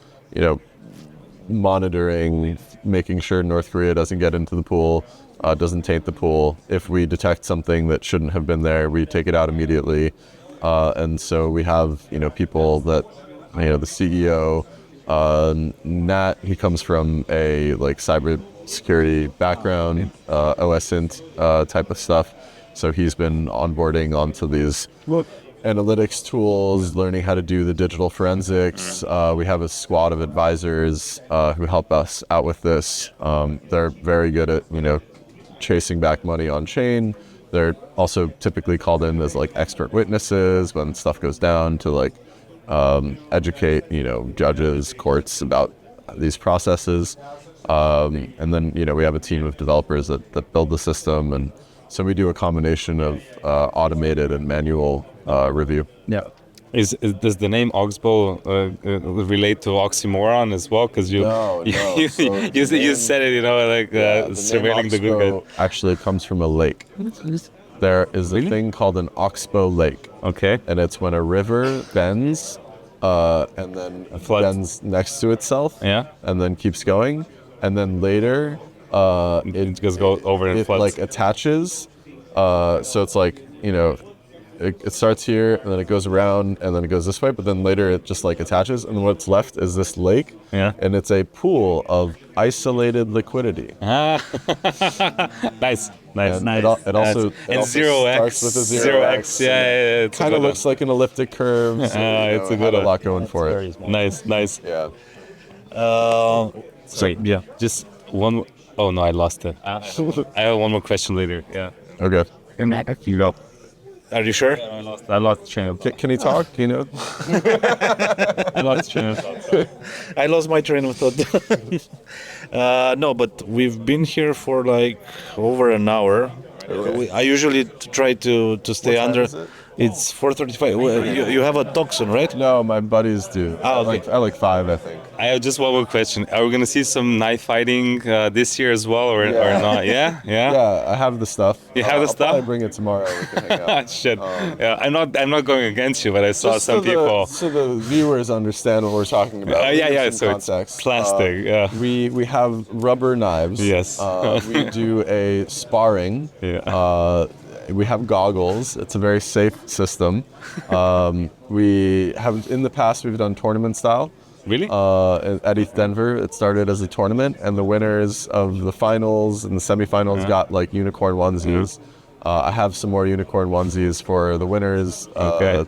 monitoring, making sure North Korea doesn't get into the pool. Doesn't taint the pool. If we detect something that shouldn't have been there, we take it out immediately. And so we have, people that, the CEO, Nat, he comes from a cyber security background, OSINT type of stuff. So he's been onboarding onto these analytics tools, learning how to do the digital forensics. We have a squad of advisors who help us out with this. They're very good at, chasing back money on chain. They're also typically called in as expert witnesses when stuff goes down to educate judges, courts about these processes. And then we have a team of developers that build the system, and so we do a combination of automated and manual review. Yeah. Does the name Oxbow relate to oxymoron as well? Because you said it, surveilling the good guy. Actually, comes from a lake. There is a thing called an oxbow lake. Okay. And it's when a river bends, and then bends next to itself. Yeah. And then keeps going, and then later it just goes over and floods. Attaches. So it's it starts here, and then it goes around, and then it goes this way, but then later it just attaches, and what's left is this lake, and it's a pool of isolated liquidity. Nice. And it also starts with a 0x. Yeah. Kind of looks like an elliptic curve. So, it's a good a lot going for it. Nice. Yeah. Sorry. Yeah. Just one. Oh no, I lost it. I have one more question later. Yeah. Okay. You go. Are you sure? Yeah, I lost the train of thought. Can he talk? I lost the train of thought. I lost my train of thought. No, but we've been here for over an hour. I usually try to stay under. It's 4:35. Well, you have a toxin, right? No, my buddies do. Oh, okay. I like 5, I think. I have just one more question. Are we gonna see some knife fighting this year as well, or not? Yeah. Yeah, I have the stuff. You have the I'll stuff? probably bring it tomorrow. We can hang out. Shit. Yeah, I'm not going against you, but I saw Just some people. so the viewers understand what we're talking about. Yeah. Some So context. it's plastic. Yeah. We have rubber knives. Yes. We do a sparring. Yeah. We have goggles. It's a very safe system. We have, in the past, we've done tournament style. Really? At ETH Denver, it started as a tournament, and the winners of the finals and the semifinals got like unicorn onesies. I have some more unicorn onesies for the winners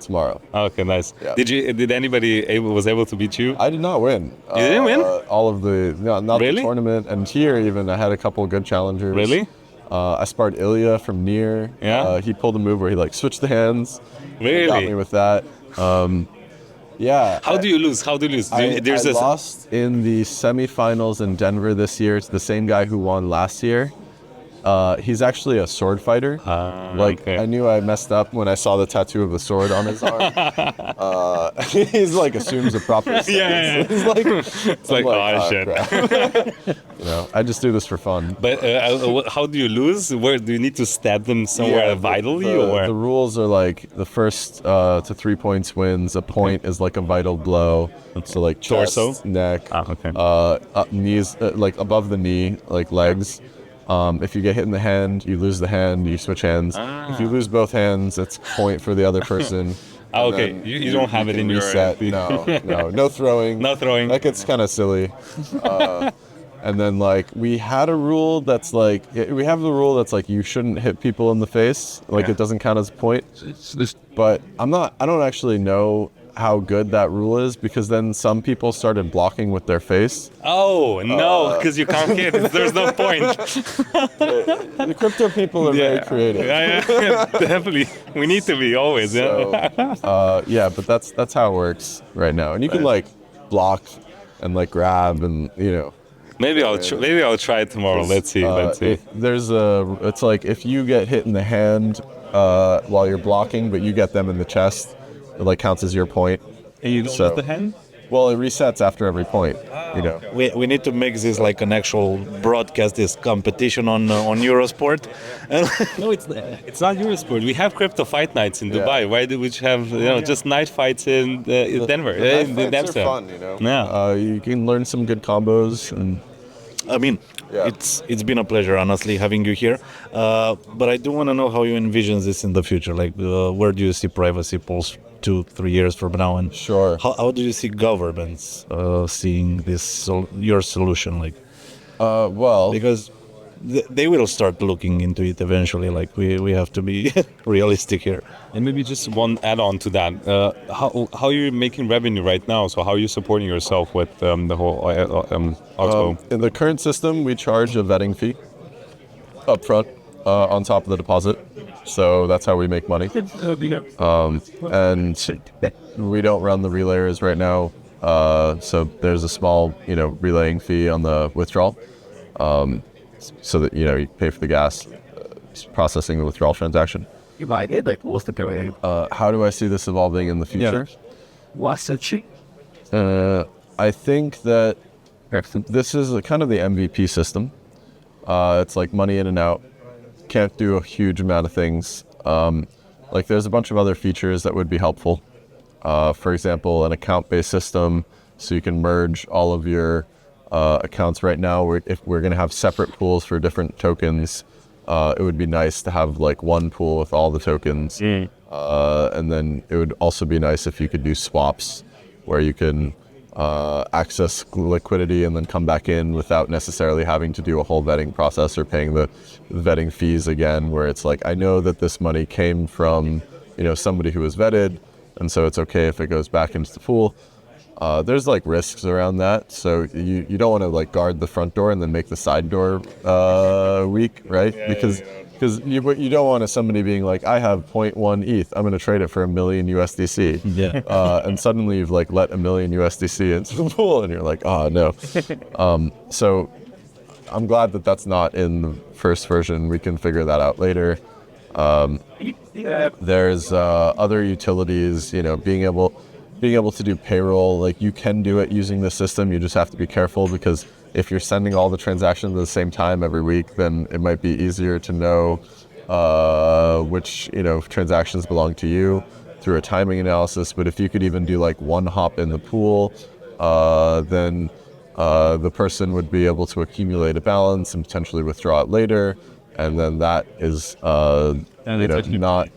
tomorrow. Okay, nice. Yeah. Did anybody was able to beat you? I did not win. You didn't win? All of the not Really? the tournament, and here even I had a couple good challengers. Really? I sparred Ilya from near. Yeah? He pulled a move where he like switched the hands. Really? He got me with that. Yeah. How do you lose? I There's this. lost in the semifinals in Denver this year to the same guy who won last year. He's actually a sword fighter. Okay. I knew I messed up when I saw the tattoo of the sword on his arm. He's like assumes a proper stance. Yeah. He's like, It's like, oh shit. crap. I just do this for fun. But how do you lose? Where do you need to stab them somewhere vitally, or? The rules are like the first to 3 points wins. A point is like a vital blow. So like chest, Torso? neck, Okay. knees, like above the knee, like legs. If you get hit in the hand, you lose the hand, you switch hands. If you lose both hands, it's point for the other person. Okay, And then you don't have it can in your reset. No throwing. No throwing. That gets kind of silly. And then like we had a rule that's like we have the rule that's like you shouldn't hit people in the face. Like it doesn't count as a point. But I don't actually know how good that rule is because then some people started blocking with their face. Oh no, because you can't hit. There's no point. The crypto people are very creative. Yeah, definitely. We need to be always. Yeah. But that's how it works right now. And you can like block and like grab and Maybe I'll try it tomorrow. Let's see. It's like if you get hit in the hand while you're blocking, but you get them in the chest, it like counts as your point. And you don't lose the hand? Well, it resets after every point. We need to make this like an actual broadcast, this competition on Eurosport. No, it's not Eurosport. We have crypto fight nights in Dubai. Why do we have just night fights in Denver? The fights are fun, Yeah. You can learn some good combos and. I mean, it's been a pleasure, honestly, having you here. But I do want to know how you envision this in the future. Like, where do you see privacy polls 2-3 years from now? And Sure. How do you see governments seeing this your solution? Like, Well, because they will start looking into it eventually. Like, we have to be realistic here. And maybe just one add-on to that. How are you making revenue right now? So how are you supporting yourself with the whole Oxbow? in the current system, we charge a vetting fee upfront on top of the deposit. So that's how we make money. And we don't run the relayers right now. So there's a small, relaying fee on the withdrawal. So that, you pay for the gas processing the withdrawal transaction. How do I see this evolving in the future? I think that this is kind of the MVP system. It's like money in and out. Can't do a huge amount of things. Like there's a bunch of other features that would be helpful. For example, an account-based system, so you can merge all of your accounts. Right now, if we're going to have separate pools for different tokens, it would be nice to have like one pool with all the tokens. And then it would also be nice if you could do swaps where you can access liquidity and then come back in without necessarily having to do a whole vetting process or paying the vetting fees again, where it's like, I know that this money came from, somebody who was vetted, and so it's okay if it goes back into the pool. There's like risks around that, so you don't want to like guard the front door and then make the side door weak, right? Because you don't want somebody being like, I have 0.1 ETH, I'm going to trade it for $1 million USDC. And suddenly you've like let $1 million USDC into the pool and you're like, oh no. So I'm glad that that's not in the first version. We can figure that out later. There's other utilities, being able to do payroll. Like, you can do it using the system. You just have to be careful, because if you're sending all the transactions at the same time every week, then it might be easier to know which transactions belong to you through a timing analysis. But if you could even do like one hop in the pool, then the person would be able to accumulate a balance and potentially withdraw it later, and then that is not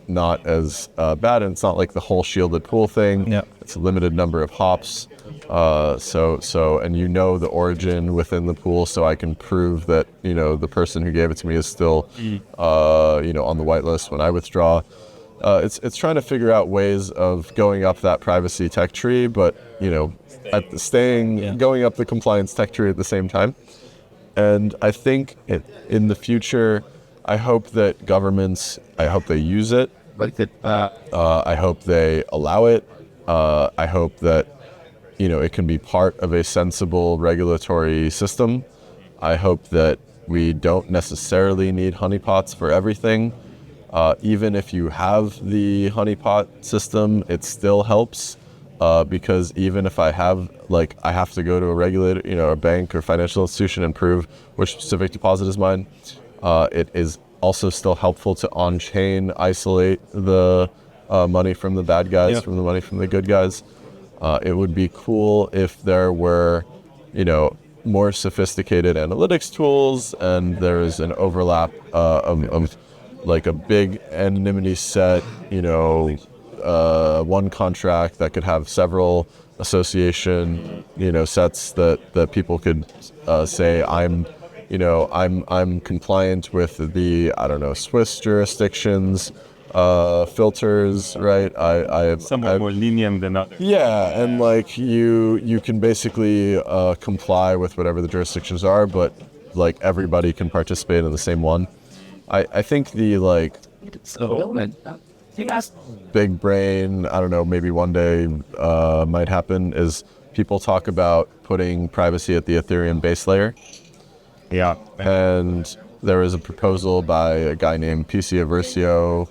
as bad. And it's not like the whole shielded pool thing. Yeah. It's a limited number of hops. And the origin within the pool, so I can prove that the person who gave it to me is still on the whitelist when I withdraw. It's trying to figure out ways of going up that privacy tech tree, but going up the compliance tech tree at the same time. And I think in the future, I hope that governments, I hope they use it. I hope they allow it. I hope that it can be part of a sensible regulatory system. I hope that we don't necessarily need honeypots for everything. Even if you have the honeypot system, it still helps, because even if I have to go to a regulator, a bank or financial institution, and prove which specific deposit is mine, it is also still helpful to on-chain isolate the money from the bad guys from the money from the good guys. It would be cool if there were, more sophisticated analytics tools, and there is an overlap of like a big anonymity set, one contract that could have several association, sets that people could say, I'm compliant with the, Swiss jurisdictions, filters, right? Somewhat more lenient than others. Yeah, and you can basically comply with whatever the jurisdictions are, but everybody can participate in the same one. I think the big brain, maybe one day might happen, is people talk about putting privacy at the Ethereum base layer. Yeah. And there was a proposal by a guy named PC Aversio,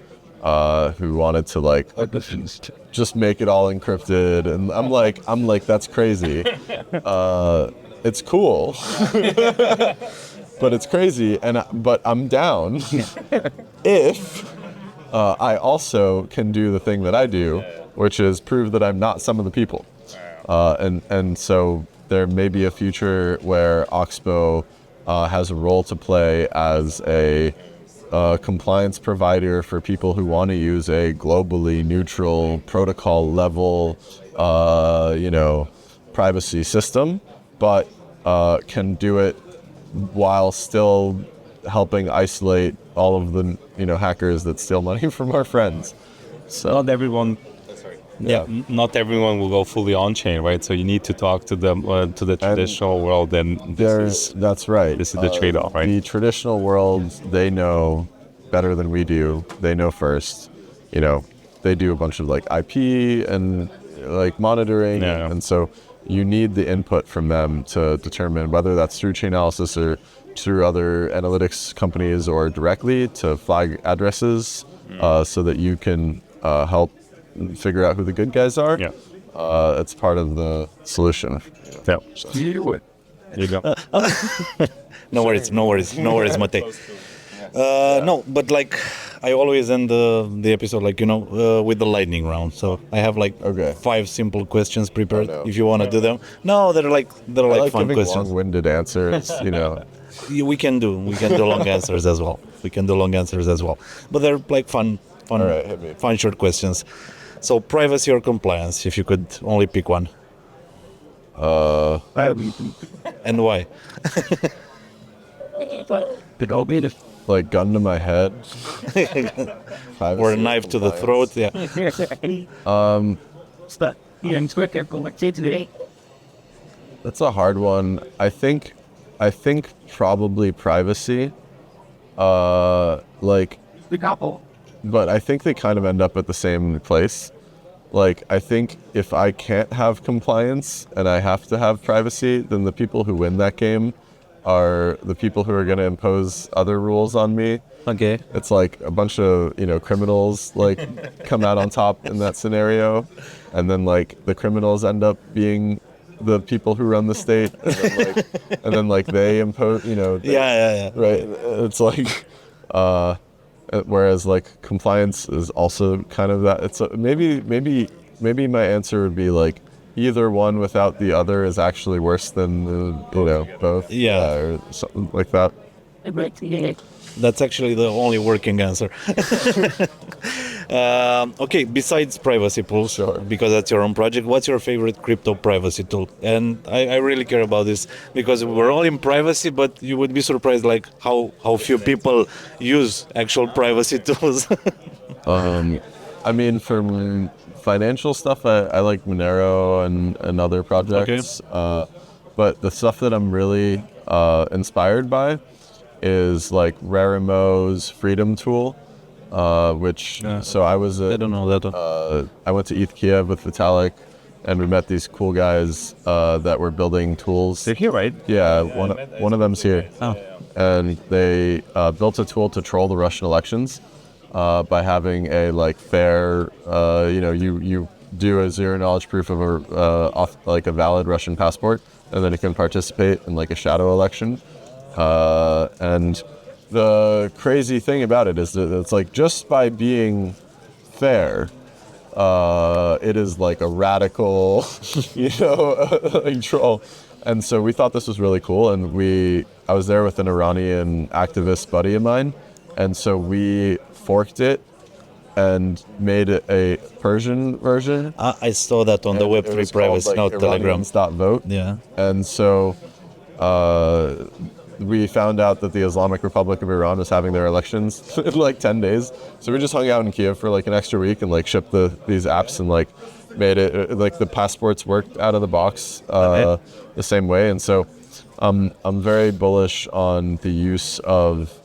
who wanted to just make it all encrypted, and I'm like that's crazy. It's cool, but it's crazy, but I'm down if I also can do the thing that I do, which is prove that I'm not some of the people. And so there may be a future where Oxbow has a role to play as a compliance provider for people who want to use a globally neutral protocol level, privacy system, but can do it while still helping isolate all of the hackers that steal money from our friends. So not everyone. Yeah. Not everyone will go fully on-chain, right? So you need to talk to them to the traditional world, and that's right. This is the trade-off, right? The traditional world, they know better than we do. They know first. They do a bunch of IP and monitoring, and so you need the input from them to determine whether that's through chain analysis or through other analytics companies or directly to flag addresses, so that you can help figure out who the good guys are. Yeah. It's part of the solution. Yeah. You do it. There you go. No worries, Matej. No, but I always end the episode with the lightning round. So I have 5 simple questions prepared. Oh, no. If you want to do them. No, they're fun giving questions. long-winded answers. We can do long answers as well. But they're fun, All right, hit me. fun short questions. So privacy or compliance, if you could only pick one. And why? Gun to my head. Or a knife to the throat, yeah. That's a hard one. I think probably privacy. But I think they kind of end up at the same place. I think if I can't have compliance and I have to have privacy, then the people who win that game are the people who are going to impose other rules on me. Okay. It's like a bunch of, criminals like come out on top in that scenario. And then like the criminals end up being the people who run the state. And then like they impose, Yeah. right. It's like, whereas like compliance is also kind of that. It's maybe my answer would be like either one without the other is actually worse than both. Yeah. Or something like that. That's actually the only working answer. Okay, besides privacy pools, Sure. because that's your own project, what's your favorite crypto privacy tool? And I really care about this because we're all in privacy, but you would be surprised like how few people use actual privacy tools. I mean, for financial stuff, I like Monero and other projects. But the stuff that I'm really inspired by is like Rarimo's Freedom tool, which so I was I don't know that one. I went to ETH Kiev with Vitalik, and we met these cool guys that were building tools. They're here, right? Yeah, one of them's here. Oh. And they built a tool to troll the Russian elections by having a like fair, you do a zero knowledge proof of a valid Russian passport, and then you can participate in like a shadow election. And the crazy thing about it is that it's like just by being fair, it is like a radical, troll. And so we thought this was really cool, and I was there with an Iranian activist buddy of mine, and so we forked it and made it a Persian version. I saw that on the And it Web3 was privacy called, note Telegram. Iranians.vote. Yeah. And so we found out that the Islamic Republic of Iran was having their elections in like 10 days. So we just hung out in Kiev for like an extra week and like shipped these apps and like made it like the passports worked out of the box the same way. And so I'm very bullish on the use of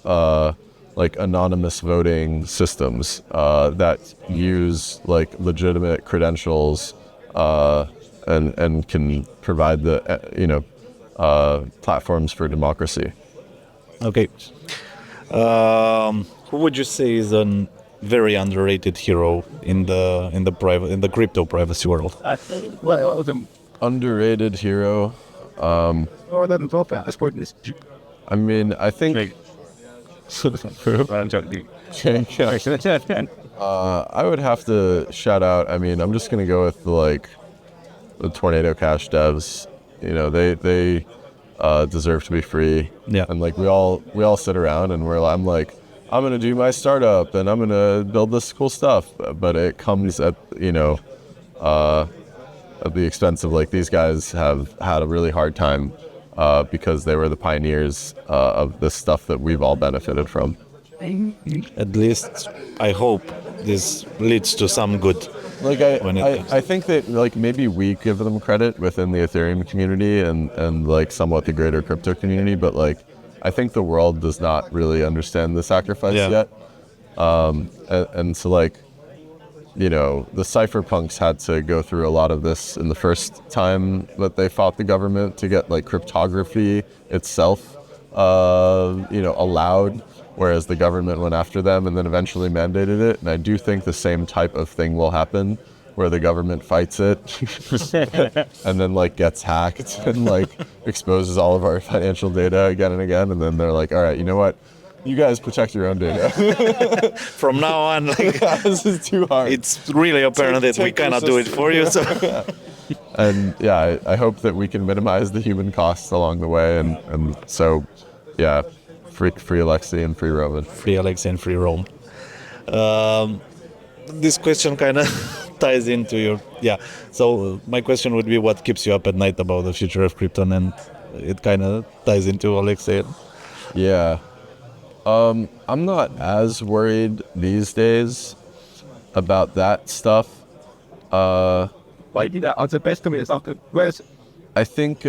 like anonymous voting systems that use like legitimate credentials and can provide the platforms for democracy. Okay. Who would you say is a very underrated hero in the crypto privacy world? Underrated hero. I mean, I think I would have to shout out. I mean, I'm just gonna go with the Tornado Cash devs. They deserve to be free. Yeah. And like we all sit around and I'm like, I'm gonna do my startup and I'm gonna build this cool stuff, but it comes at the expense of like these guys have had a really hard time because they were the pioneers of this stuff that we've all benefited from. At least I hope this leads to some good. Like I think that like maybe we give them credit within the Ethereum community and like somewhat the greater crypto community, but like I think the world does not really understand the sacrifice yet. And so like, the cypherpunks had to go through a lot of this in the first time that they fought the government to get like cryptography itself, allowed, whereas the government went after them and then eventually mandated it. And I do think the same type of thing will happen where the government fights it and then like gets hacked and like exposes all of our financial data again and again. And then they're like, all right, you know what? You guys protect your own data. From now on, like, this is too hard. it's really apparent that we cannot do it for you. So. And yeah, I hope that we can minimize the human costs along the way. And so, yeah, free Alexey and free Roman. Free Alexey and free Rome. This question kind of ties into your... Yeah, so my question would be what keeps you up at night about the future of crypto, and it kind of ties into Alexey. Yeah. I'm not as worried these days about that stuff. I think,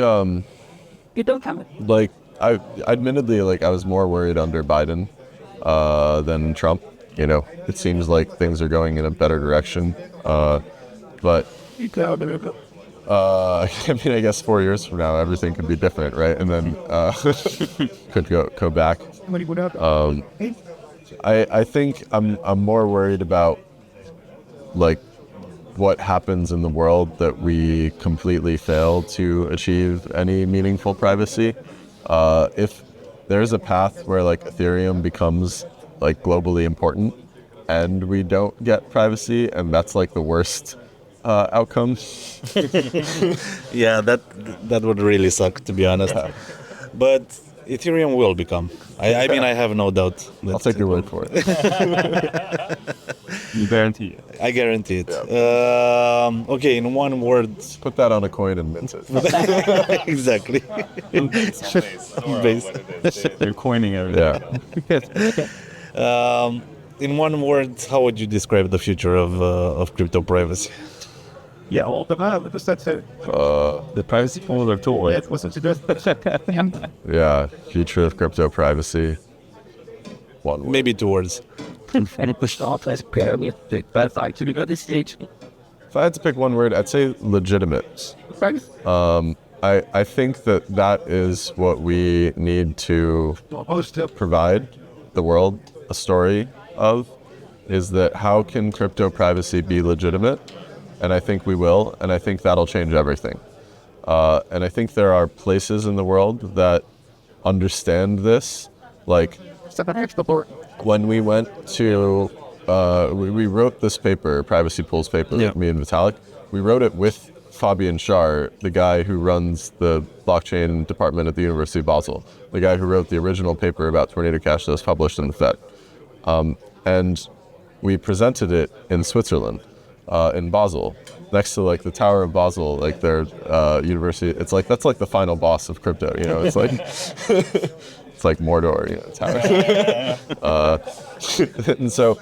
like, I admittedly, like, I was more worried under Biden than Trump. It seems like things are going in a better direction. But I mean, I guess 4 years from now, everything could be different, right? And then could go back. I think I'm more worried about like what happens in the world that we completely fail to achieve any meaningful privacy. If there's a path where like Ethereum becomes like globally important and we don't get privacy, and that's like the worst outcome. Yeah, that would really suck, to be honest. But Ethereum will become. I mean, I have no doubt. I'll take your word for it. You guarantee it. I guarantee it. Okay, in one word. Put that on a coin and mint it. Exactly. Base. They're coining everything. Yeah. In one word, how would you describe the future of crypto privacy? Yeah, all the The privacy phones are told. it was Yeah. Future of crypto privacy. One word. Maybe 2 words. and it pushed off as pyramid, but I to go this stage. If I had to pick one word, I'd say legitimate. I think that is what we need to provide the world a story of, is that how can crypto privacy be legitimate? And I think we will, and I think that'll change everything. And I think there are places in the world that understand this. Like when we went to, we wrote this paper, Privacy Pools paper, me and Vitalik. We wrote it with Fabian Schar, the guy who runs the blockchain department at the University of Basel, the guy who wrote the original paper about Tornado Cash that was published in the Fed. And we presented it in Switzerland, in Basel, next to like the Tower of Basel, like their university. It's like, that's like the final boss of crypto, you know, it's like, it's like Mordor, you know, tower. And so,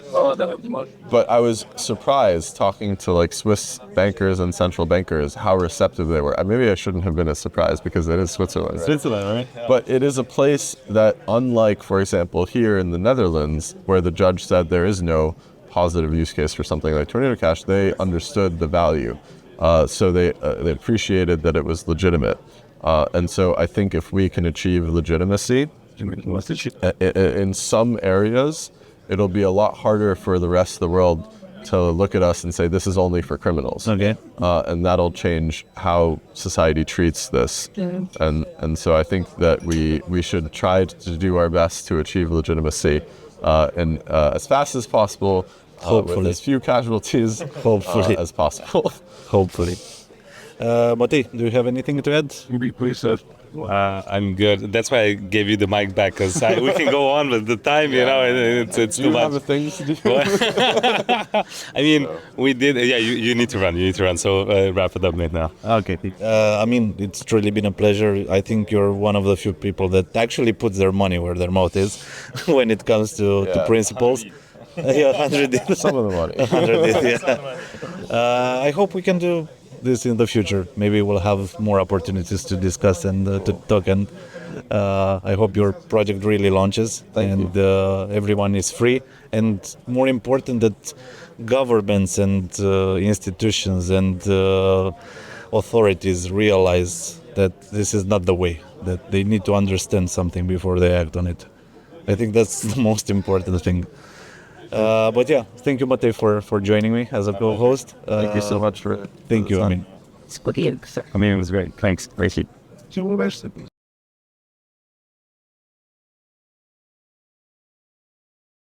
but I was surprised talking to like Swiss bankers and central bankers, how receptive they were. Maybe I shouldn't have been as surprised because it is Switzerland, right? Switzerland, right? Yeah. But it is a place that, unlike, for example, here in the Netherlands, where the judge said there is no positive use case for something like Tornado Cash, they understood the value. So they appreciated that it was legitimate. And so I think if we can achieve legitimacy, in some areas, it'll be a lot harder for the rest of the world to look at us and say, this is only for criminals. Okay. And that'll change how society treats this. And so I think that we should try to do our best to achieve legitimacy and as fast as possible, with as few casualties as possible. Hopefully. Matej, do you have anything to add? I'm good. That's why I gave you the mic back, because we can go on with the time, you know, it's too much. Have a thing to do? I mean, we did, yeah, you need to run, so wrap it up, mate, now. Okay. I mean, it's truly been a pleasure. I think you're one of the few people that actually puts their money where their mouth is when it comes to principles. Yeah, 100. Some of the money. 100, yeah. I hope we can do this in the future. Maybe we'll have more opportunities to discuss and to talk. And I hope your project really launches. Thank you. Everyone is free. And more important, that governments and institutions and authorities realize that this is not the way, that they need to understand something before they act on it. I think that's the most important thing. But yeah, thank you, Matej, for joining me as a co-host. Thank you so much for it. Thank you, I mean. I mean, it was great. Thanks. Appreciate it.